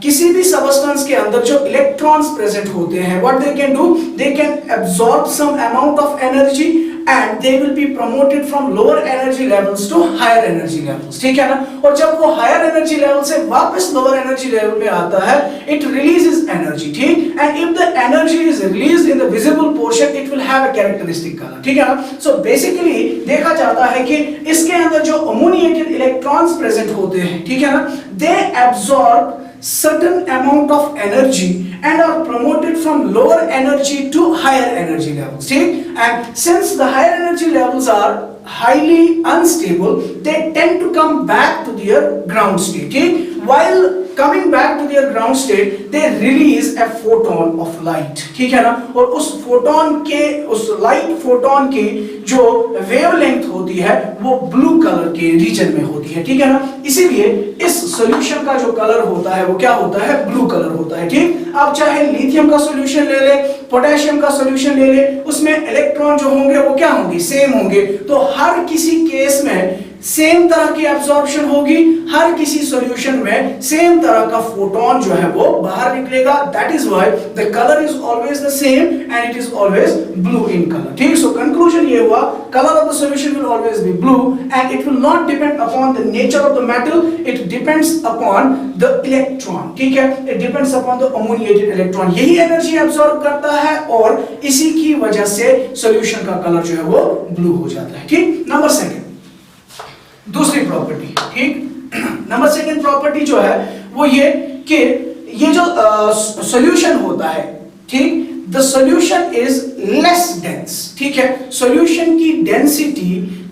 किसी भी सबस्टेंस के अंदर जो इलेक्ट्रॉन्स प्रेजेंट होते हैं, what they can do, they can absorb some amount of energy and they will be promoted from lower energy levels to higher energy levels, ठीक है ना। और जब वो higher energy level से वापस lower energy level में आता है, it releases energy, ठीक, and if the energy is released in the visible portion, it will have a characteristic color, ठीक है ना। so basically देखा जाता है कि इसके अंदर जो ammoniated electrons present होते हैं, ठीक है ना, they absorb certain amount of energy and are promoted from lower energy to higher energy levels, ठीक, and since the higher energy levels are highly unstable, they tend to come back to their ground state, ठीक, while coming back to their ground state they release a photon of light, ठीक है ना। और उस photon के, उस light photon की जो वेवलेंथ होती है वो ब्लू कलर के रीजन में होती है, ठीक है ना। इसीलिए इस सॉल्यूशन का जो कलर होता है वो क्या होता है, ब्लू कलर होता है, ठीक। आप चाहे लिथियम का सॉल्यूशन ले ले, पोटेशियम का सॉल्यूशन ले ले, उसमें इलेक्ट्रॉन जो होंगे वो क्या होंगे, सेम होंगे, तो हर किसी केस में सेम तरह की एब्जॉर्प्शन होगी, हर किसी सॉल्यूशन में सेम तरह का फोटोन जो है वो बाहर निकलेगा, that is why the colour is always the same and it is always blue in colour, ठीक। सो कंक्लूजन ये हुआ, colour of the solution will always be blue and it will not depend upon the nature of the metal, it depends upon the electron, ठीक है, it depends upon the ammoniated electron, यही energy absorb करता है और इसी की वजह से सॉल्यूशन का कलर जो है वो ब्लू हो जाता है, ठीक। नंबर सेकंड, दूसरी प्रॉपर्टी, ठीक, नंबर सेकंड प्रॉपर्टी जो है वो ये कि ये जो सॉल्यूशन होता है, ठीक, the solution is less dense, ठीक है, सॉल्यूशन की डेंसिटी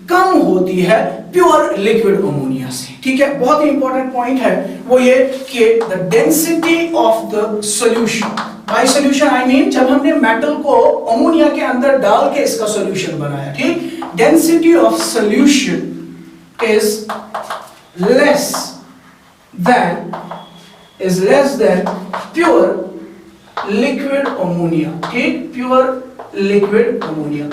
कम होती है प्योर लिक्विड अमोनिया से, ठीक है। बहुत ही इंपॉर्टेंट पॉइंट है वो ये कि the density of the solution, by solution I mean जब हमने मेटल को अमोनिया के अंदर डाल के इसका सॉल्यूशन बनाया, ठीक, density of solution is less than pure liquid ammonia, ठीक, pure liquid ammonia,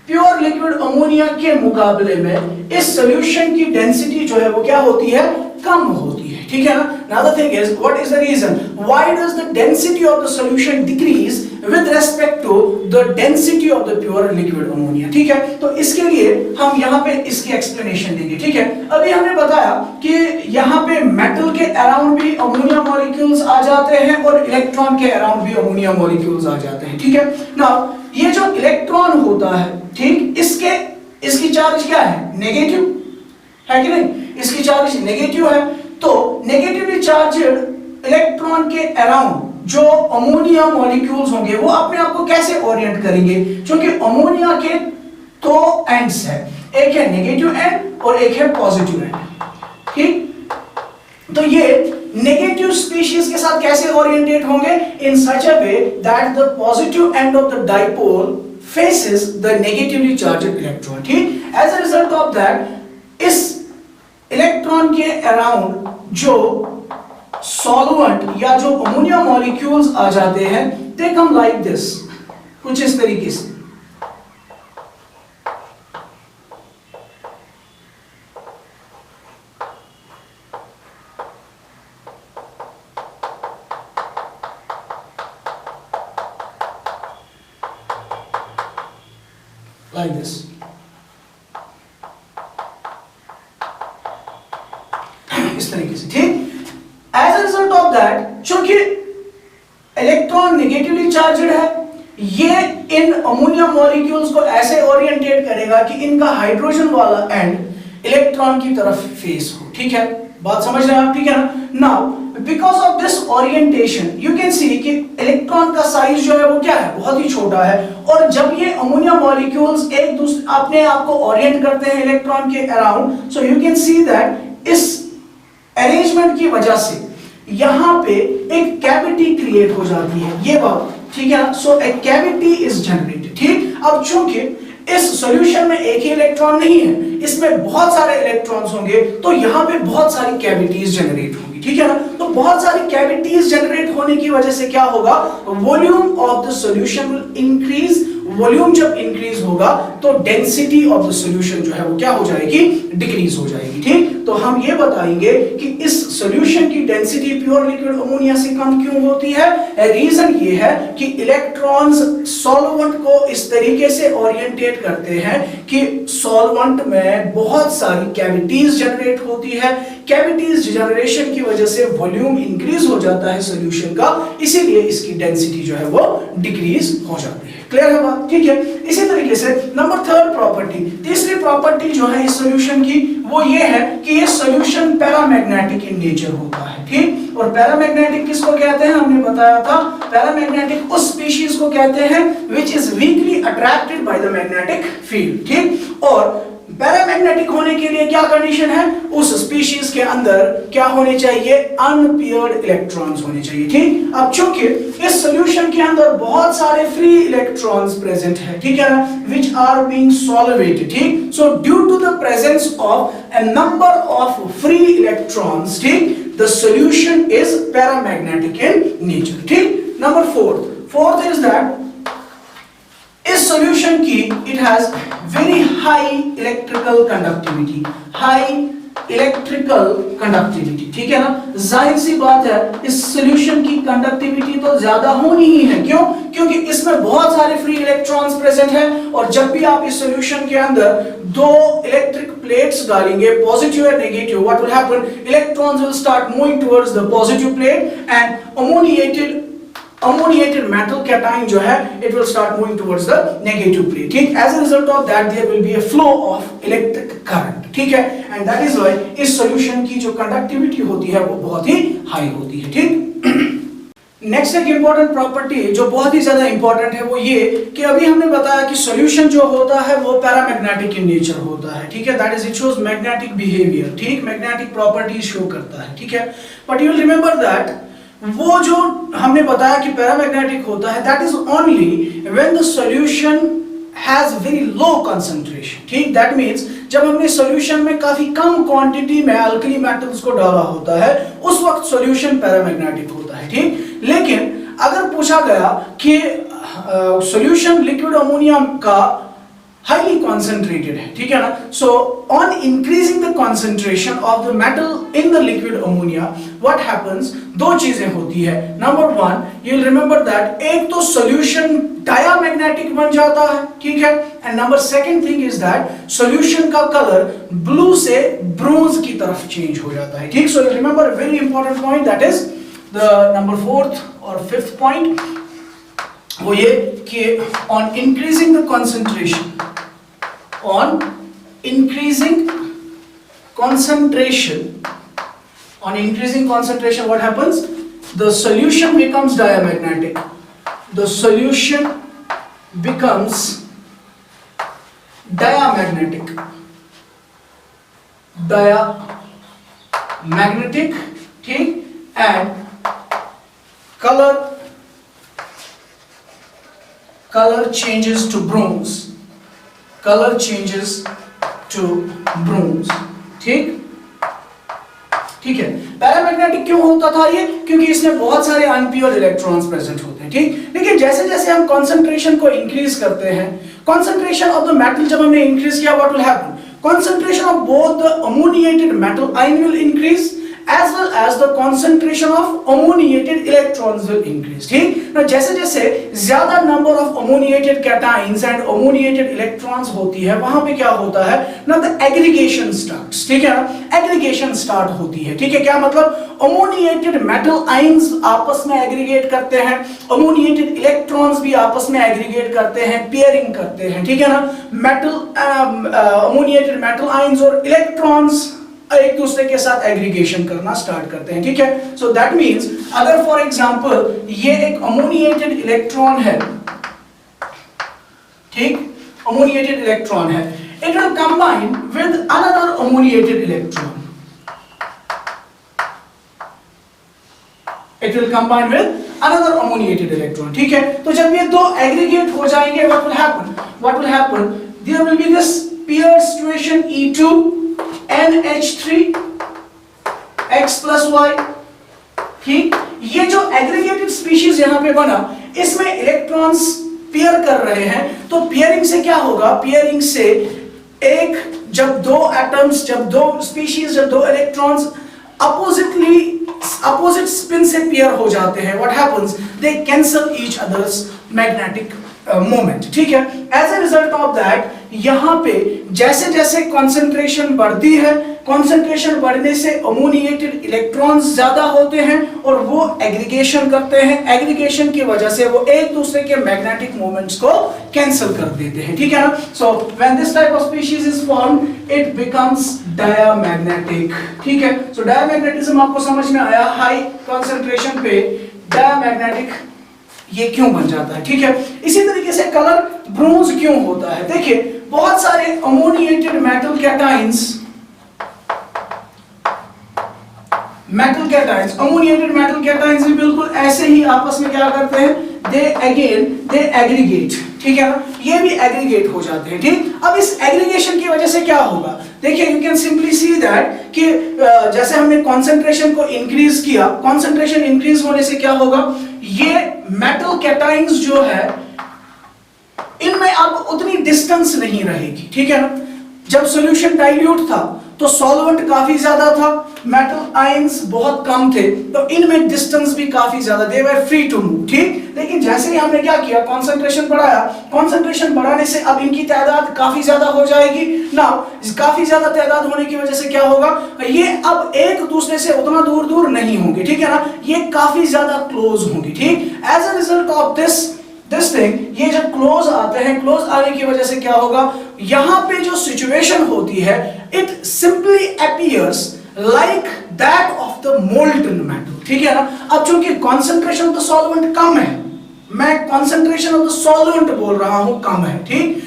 pure liquid ammonia के मुकाबले में इस सॉल्यूशन की डेंसिटी जो है वो क्या होती है, कम होती है, ठीक है ना। Now the thing is, what is the reason? Why does the density of the solution decrease with respect to the density of the pure liquid ammonia? ठीक है, तो इसके लिए हम यहाँ पे इसकी एक्सप्लेनेशन देंगे, ठीक है। अभी हमने बताया कि यहाँ पे मेटल के अराउंड भी अमोनिया मॉलिक्यूल्स आ जाते हैं और इलेक्ट्रॉन के अराउंड भी अमोनिया मॉलिक्यूल्स आ जाते हैं, ठीक है। नाउ ये जो इलेक्ट्रॉन होता है, ठीक, इसकी चार्ज क्या है, नेगेटिव है कि नहीं, इसकी चार्ज नेगेटिव है, तो नेगेटिवली चार्जड इलेक्ट्रॉन के अराउंड जो अमोनिया मॉलिक्यूल्स होंगे वो अपने आप को कैसे ओरिएंट करेंगे, क्योंकि अमोनिया के दो एंड्स है, एक है नेगेटिव एंड और एक है पॉजिटिव एंड, ठीक। तो ये नेगेटिव स्पीशीज के साथ कैसे ओरिएंटेट होंगे? In such a way that the positive end of the dipole faces the negatively charged electron, ठीक। As a result of that इस इलेक्ट्रॉन के अराउंड जो सॉल्वेंट या जो अमोनिया मॉलिक्यूल्स आ जाते हैं, दे कम लाइक दिस, कुछ इस तरीके से। Like this. इस तरीके से, ठीक। As a result of that, चूंकि इलेक्ट्रॉन नेगेटिवली चार्जड है, ये इन अमोनिया मॉलिक्यूल्स को ऐसे ओरिएंटेट करेगा कि इनका हाइड्रोजन वाला एंड इलेक्ट्रॉन की तरफ फेस हो, ठीक है। बात समझ रहे हैं आप, ठीक है ना? Now because of this orientation you can see कि इलेक्ट्रॉन का साइज जो है वो क्या है, बहुत ही छोटा है। और जब ये अमोनिया मॉलिक्यूल्स एक दूसरे अपने आप को ओरिएंट करते हैं इलेक्ट्रॉन के around, so you can see that इस अरेंजमेंट की वजह से यहां पे एक कैविटी क्रिएट हो जाती है, ये बात, ठीक है ना? सो ए कैविटी इज जनरेटेड, ठीक। अब चूंकि इस सॉल्यूशन में एक ही इलेक्ट्रॉन नहीं है, इसमें बहुत सारे इलेक्ट्रॉन्स होंगे, तो यहां पे बहुत सारी कैविटीज जनरेट होंगी, ठीक है ना? तो बहुत सारी कैविटीज जनरेट होने की वजह से क्या होगा, volume of the solution will increase. Volume जब इंक्रीज होगा तो डेंसिटी ऑफ द सॉल्यूशन जो है वो क्या हो जाएगी, डिक्रीज हो जाएगी, ठीक। तो हम ये बताएंगे कि इस सॉल्यूशन की डेंसिटी प्योर लिक्विड अमोनिया से कम क्यों होती है। रीजन ये है कि इलेक्ट्रॉन्स सॉल्वेंट को इस तरीके से ओरिएंटेट करते हैं कि सॉल्वेंट में बहुत सारी कैविटीज जनरेट होती है। कैविटीज जनरेशन की वजह से वॉल्यूम इंक्रीज हो जाता है सॉल्यूशन का, इसीलिए इसकी डेंसिटी जो है वो डिक्रीज हो जाती है। क्लियर है बात, ठीक है। इसी तरीके से नंबर थर्ड प्रॉपर्टी, तीसरी प्रॉपर्टी जो है इस सॉल्यूशन की वो ये है कि ये सॉल्यूशन पैरामैग्नेटिक इन नेचर होता है, ठीक। और पैरामैग्नेटिक किसको कहते हैं, हमने बताया था, पैरामैग्नेटिक उस स्पीशीज को कहते हैं which is weekly attracted by the magnetic field, ठीक। और पैरामैग्नेटिक होने के लिए क्या कंडीशन है, उस स्पीशीज के अंदर क्या होने चाहिए, अनपेयर्ड इलेक्ट्रॉन्स होने चाहिए, ठीक। अब चूंकि इस सॉल्यूशन के अंदर बहुत सारे फ्री इलेक्ट्रॉन्स प्रेजेंट है, ठीक है ना, विच आर बीइंग सॉल्वेटेड, ठीक। So due to the presence of a number of free electrons, ठीक, the solution is paramagnetic in nature, ठीक। नंबर फोर्थ इज दैट इस सॉल्यूशन की it has very high electrical conductivity, high electrical conductivity, ठीक है ना। जाहिर सी बात है इस सॉल्यूशन की कंडक्टिविटी तो ज्यादा होनी ही है, क्यों, क्योंकि इसमें बहुत सारे फ्री इलेक्ट्रॉन्स प्रेजेंट हैं। और जब भी आप इस सॉल्यूशन के अंदर दो इलेक्ट्रिक प्लेट्स डालेंगे, पॉजिटिव और negative, what will happen, electrons will start moving towards the positive plate and ammoniated metal cation जो है it will start moving towards the negative plate, ठीक। as a result of that there will be a flow of electric current, ठीक है। and that is why इस solution की जो conductivity होती है वो बहुत ही high होती है, ठीक। नेक्स्ट एक इंपॉर्टेंट प्रॉपर्टी जो बहुत ही ज्यादा इंपॉर्टेंट है वो ये कि अभी हमने बताया कि सॉल्यूशन जो होता है वो पैरामैग्नेटिक इन नेचर होता है, ठीक है। That is it shows magnetic behaviour, ठीक, मैग्नेटिक प्रॉपर्टीज शो करता है, ठीक है। But you will remember that वो जो हमने बताया कि पैरामैग्नेटिक होता है, that is only when the solution has very low concentration, ठीक। दैट मींस जब हमने सॉल्यूशन में काफी कम क्वांटिटी में अल्कली मेटल्स को डाला होता है उस वक्त सॉल्यूशन पैरामैग्नेटिक होता है, ठीक। लेकिन अगर पूछा गया कि सॉल्यूशन लिक्विड अमोनिया का highly concentrated है, ठीक है ना, so on increasing the concentration of the metal in the liquid ammonia what happens, दो चीजें होती है। Number one, you'll remember that एक तो solution diamagnetic बन जाता है, ठीक है, and number second thing is that solution का color blue से bronze की तरफ change हो जाता है, ठीक। so remember a very important point, that is the number fourth or fifth point, वो ये कि on increasing the concentration what happens, the solution becomes diamagnetic, the solution becomes diamagnetic, ठीक। and color changes to bronze, color changes to bronze। ठीक है। Paramagnetic क्यों होता था ये? क्योंकि इसमें बहुत सारे अनप्योर इलेक्ट्रॉन्स प्रेजेंट होते हैं। ठीक, लेकिन जैसे जैसे हम कंसंट्रेशन को इंक्रीज करते हैं, concentration of the metal जब हमने इंक्रीज किया, what will happen? Concentration of both the ammoniated metal ion will increase as well as the concentration of ammoniated electrons will increase। ठीक, ना जैसे जैसे ज्यादा number of ammoniated cations and ammoniated electrons होती है, वहां पे क्या होता है ना, the aggregation starts। ठीक है ना, aggregation start होती है। ठीक है, क्या मतलब? ammoniated metal ions आपस में एग्रीगेट करते हैं, ammoniated electrons भी आपस में एग्रीगेट करते हैं, पेयरिंग करते हैं। ठीक है ना, ammoniated metal ions और electrons एक दूसरे के साथ एग्रीगेशन करना स्टार्ट करते हैं। ठीक है, सो दैट मींस अगर फॉर एग्जांपल ये एक अमोनिएटेड इलेक्ट्रॉन है, ठीक, अमोनिएटेड इलेक्ट्रॉन है, it will combine with another ammoniated electron, it will combine with another ammoniated electron. ठीक है, तो जब ये दो एग्रीगेट हो जाएंगे, what will happen, there will be this pair situation E2 NH3 X plus Y। ठीक, ये जो एग्रीगेटेड स्पीशीज यहां पे बना, इसमें इलेक्ट्रॉन्स पेयर कर रहे हैं, तो पेयरिंग से क्या होगा? पेयरिंग से जब दो एटम्स, जब दो स्पीशीज, जब दो इलेक्ट्रॉन्स अपोजिट स्पिन से पेयर हो जाते हैं, what happens? They cancel each others magnetic moment. ठीक है, as a result of that यहां पे जैसे जैसे कंसंट्रेशन बढ़ती है, कंसंट्रेशन बढ़ने से अमोनिएटेड इलेक्ट्रॉन्स ज्यादा होते हैं और वो एग्रीगेशन करते हैं, एग्रीगेशन की वजह से वो एक दूसरे के मैग्नेटिक मोमेंट्स को कैंसिल कर देते हैं। ठीक है ना, so when this type of species is formed it becomes diamagnetic. ठीक है, सो डायामैग्नेटिज्म आपको समझ में आया, हाई कंसंट्रेशन पे डायामैग्नेटिक ये क्यों बन जाता है। ठीक है, इसी तरीके से कलर ब्रोंज क्यों होता है? देखिए, बहुत सारे ammoniated metal cations, ammoniated metal cations भी बिल्कुल ऐसे ही आपस में क्या करते हैं? दे एग्रीगेट। ठीक है ना, ये भी एग्रीगेट हो जाते हैं। ठीक, अब इस एग्रीगेशन की वजह से क्या होगा? देखिए, you can simply see that कि जैसे हमने कंसंट्रेशन को इंक्रीज किया, कंसंट्रेशन इंक्रीज होने से क्या होगा? ये मेटल कैटायंस जो है इनमें अब उतनी डिस्टेंस नहीं रहेगी। ठीक है ना, जब सॉल्यूशन डाइल्यूट था तो सॉल्वेंट काफी ज्यादा था, मेटल आयंस बहुत कम थे, तो इनमें डिस्टेंस भी काफी ज्यादा, दे वर फ्री टू मूव। ठीक, लेकिन जैसे ही हमने क्या किया, कंसंट्रेशन बढ़ाया, कंसंट्रेशन बढ़ाने से अब इनकी तादाद काफी ज्यादा हो जाएगी ना। काफी ज्यादा तादाद होने की वजह से क्या होगा? ये अब एक दूसरे से उतना दूर दूर नहीं होंगे। ठीक है ना, ये काफी ज्यादा क्लोज होंगे। ठीक, as a result of this thing, ये जब क्लोज आते हैं, क्लोज आने की वजह से क्या होगा? यहां पे जो सिचुएशन होती है, it simply appears like that of the molten metal. ठीक है ना, अब चूंकि कंसंट्रेशन ऑफ द सॉल्वेंट कम है, मैं कंसंट्रेशन ऑफ द सॉल्वेंट बोल रहा हूं, कम है। ठीक,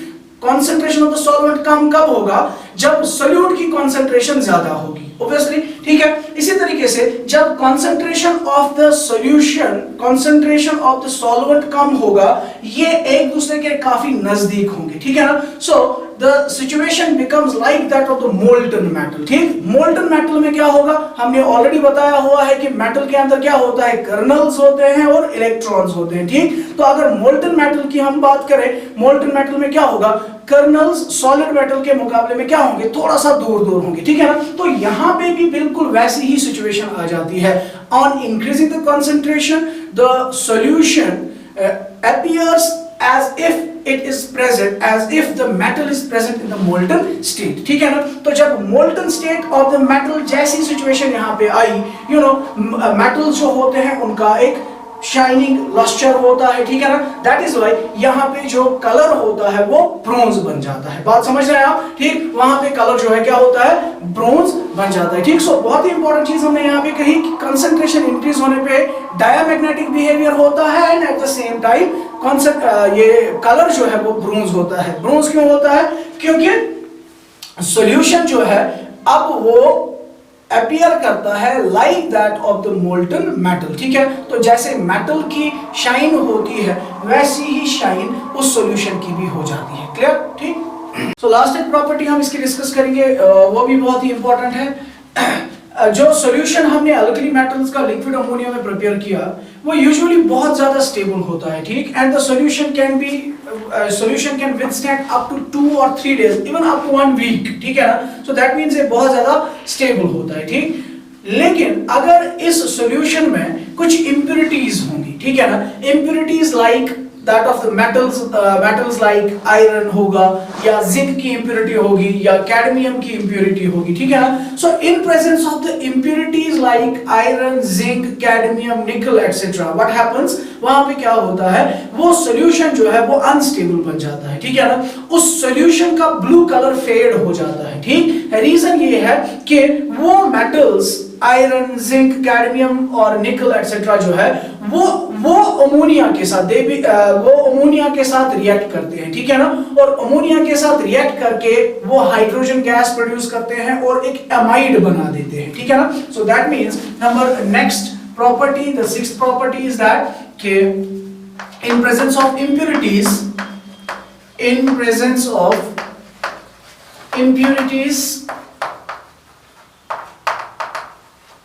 कंसंट्रेशन ऑफ द सॉल्वेंट कम कब होगा? जब सोल्यूट की कंसंट्रेशन ज्यादा होगी, ऑब्वियसली। ठीक है, इसी तरीके से जब concentration of the solution, concentration of the solvent कम होगा, ये एक दूसरे के काफी नजदीक होंगे। ठीक है ना, सो the situation becomes like that of the molten metal। ठीक, molten metal में क्या होगा? हमने ऑलरेडी बताया हुआ है कि मेटल के अंदर क्या होता है? कर्नल्स होते हैं और इलेक्ट्रॉन्स होते हैं। ठीक, तो अगर molten metal की हम बात करें, molten metal में क्या होगा? कर्नल्स सॉलिड मेटल के मुकाबले में क्या होंगे? थोड़ा सा दूर दूर होंगे। ठीक है ना, तो यहां पे भी बिल्कुल वैसी ही सिचुएशन आ जाती है। On increasing the concentration, the solution appears as if it is present, as if the metal is present in the molten state। ठीक है ना, तो जब molten state of the metal जैसी सिचुएशन यहाँ पे आई, you know, मेटल जो होते हैं उनका एक शाइनिंग लस्टर होता है। ठीक है ना, दैट इज व्हाई यहाँ पे जो कलर होता है वो ब्रोंज बन जाता है। बात समझ रहे हैं आप? ठीक, वहां पे कलर जो है क्या होता है? ब्रोंज बन जाता है। ठीक, सो बहुत ही इंपॉर्टेंट चीज हमने यहाँ पे कही कि कंसंट्रेशन इंक्रीज होने पे डायामैग्नेटिक बिहेवियर होता है and at the same time ये कलर जो है वो ब्रोंज होता है। ब्रोंज क्यों होता है? क्योंकि सॉल्यूशन जो है अब वो अपीयर करता है like that of the molten metal, ठीक है। तो जैसे मेटल की शाइन होती है वैसी ही शाइन उस सॉल्यूशन की भी हो जाती है। क्लियर, ठीक। सो लास्ट एक प्रॉपर्टी हम इसकी डिस्कस करेंगे, वो भी बहुत ही इंपॉर्टेंट है। जो सॉल्यूशन हमने अल्कली मेटल्स का लिक्विड अमोनिया में प्रिपेयर किया वो यूजुअली बहुत ज्यादा स्टेबल होता है, ठीक। And the solution can withstand up to 2 और 3 days, even up to 1 week, ठीक है ना। सो दैट मींस ये बहुत ज्यादा स्टेबल होता है, ठीक। लेकिन अगर इस सॉल्यूशन में कुछ इंप्योरिटीज होंगी, ठीक है ना, impurities like that of the metals like iron होगा, या जिंक की इंप्योरिटी होगी, या कैडमियम की इंप्योरिटी होगी, ठीक है ना। So in presence of the impurities like iron, zinc, cadmium, nickel etcetera, what happens, वहां पे क्या होता है, वो सॉल्यूशन जो है वो अनस्टेबल बन जाता है, ठीक है ना। उस सॉल्यूशन का ब्लू कलर फेड हो जाता है, ठीक। रीजन ये है कि वो मेटल्स आयरन, जिंक, कैडमियम और निकल एटसेट्रा जो है वो अमोनिया के साथ वो अमोनिया के साथ रिएक्ट करते हैं, ठीक है ना। और अमोनिया के साथ रिएक्ट करके वो हाइड्रोजन गैस प्रोड्यूस करते हैं और एक एमाइड बना देते हैं, ठीक है ना। So that means number next property, the sixth property is that कि in presence of impurities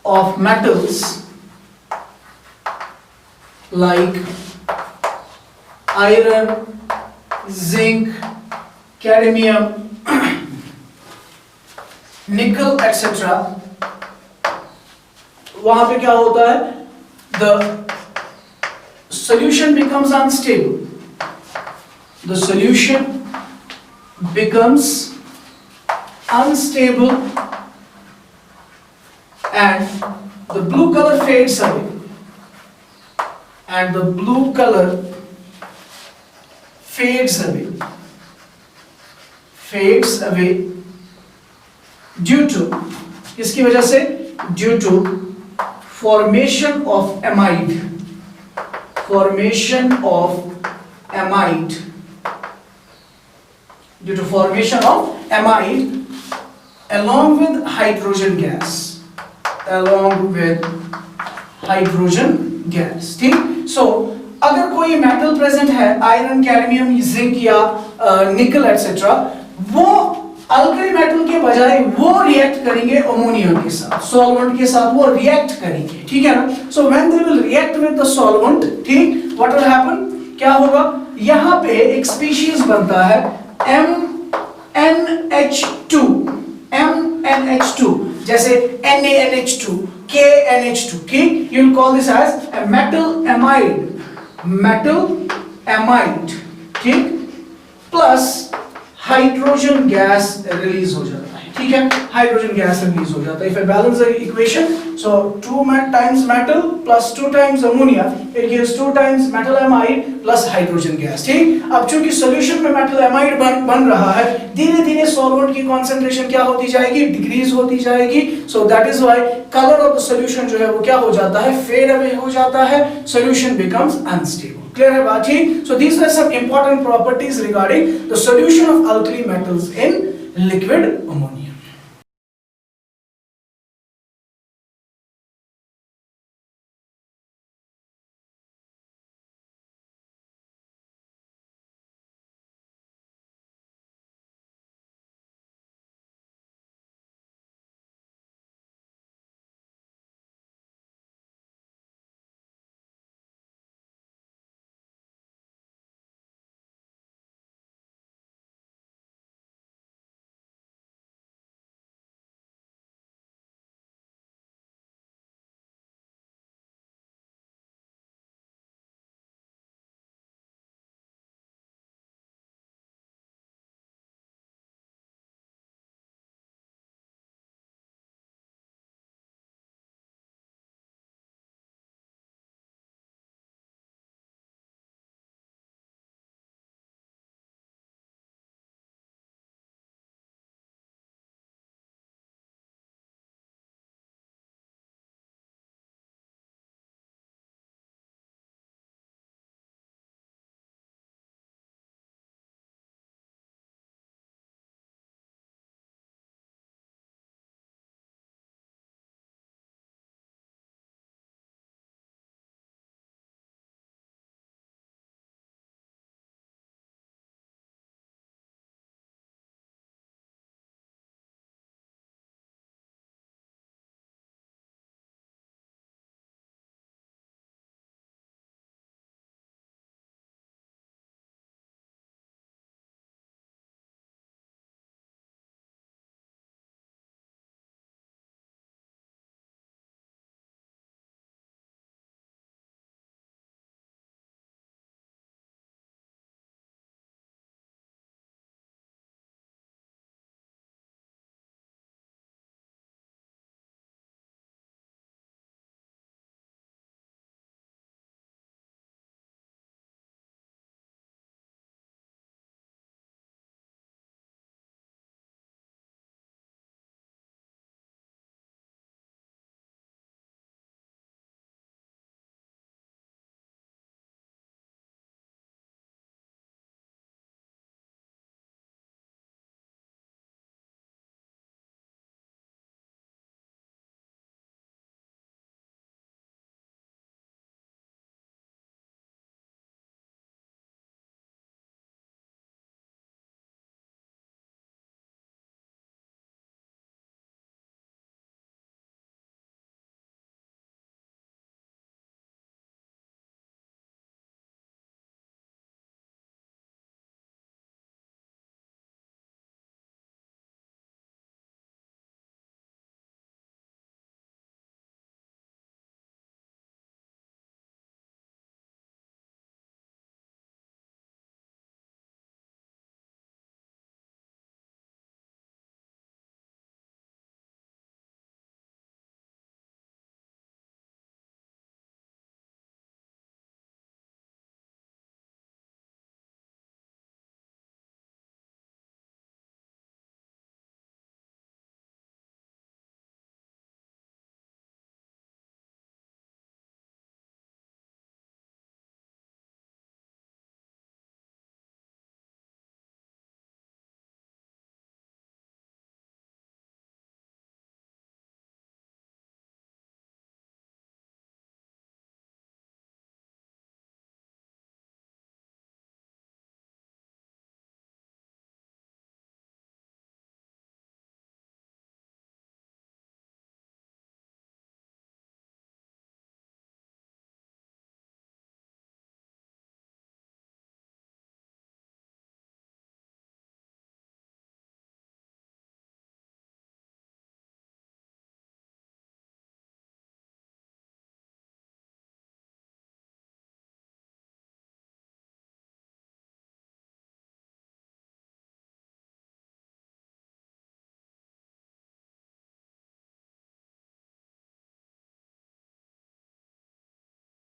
of metals like iron, zinc, cadmium, nickel etc. वहां पे क्या होता है, the solution becomes unstable. The solution becomes unstable and the blue color fades away. And the blue color fades away. Fades away due to, किसकी वजह से? Due to formation of amide. Formation of amide. Due to formation of amide along with hydrogen gas. Along with hydrogen gas, ठीक। सो अगर कोई metal present है, iron, cadmium, zinc या निकल etcetera, वो अल्कली मेटल के बजाय वो रिएक्ट करेंगे अमोनिया के साथ, सॉल्वेंट के साथ वो रिएक्ट करेंगे, ठीक है ना। So when they will react with the solvent, ठीक, व्हाट विल हैपन, क्या होगा, यहां पे एक स्पीशीज बनता है MnH2, जैसे NaNH2, KNH2, ठीक। You will call this as a metal amide, ठीक, प्लस हाइड्रोजन गैस रिलीज हो जाता है, ठीक है, हाइड्रोजन गैस रिलीज हो जाता है। If I balance the equation, so 2 times metal plus 2 times ammonia, it gives 2 times metal amide plus hydrogen gas, ठीक। अब चूंकि सॉल्यूशन में मेटल एमाइड बन रहा है, धीरे धीरे सॉल्वेंट की कॉन्सेंट्रेशन क्या होती जाएगी, डिक्रीज होती जाएगी। सो that is why colour of the solution जो है वो क्या हो जाता है, फेड अवे हो जाता है, सॉल्यूशन बिकम्स अनस्टेबल। क्लियर है बात, ठीक। So these are some important properties regarding the solution of alkali metals in liquid ammonia.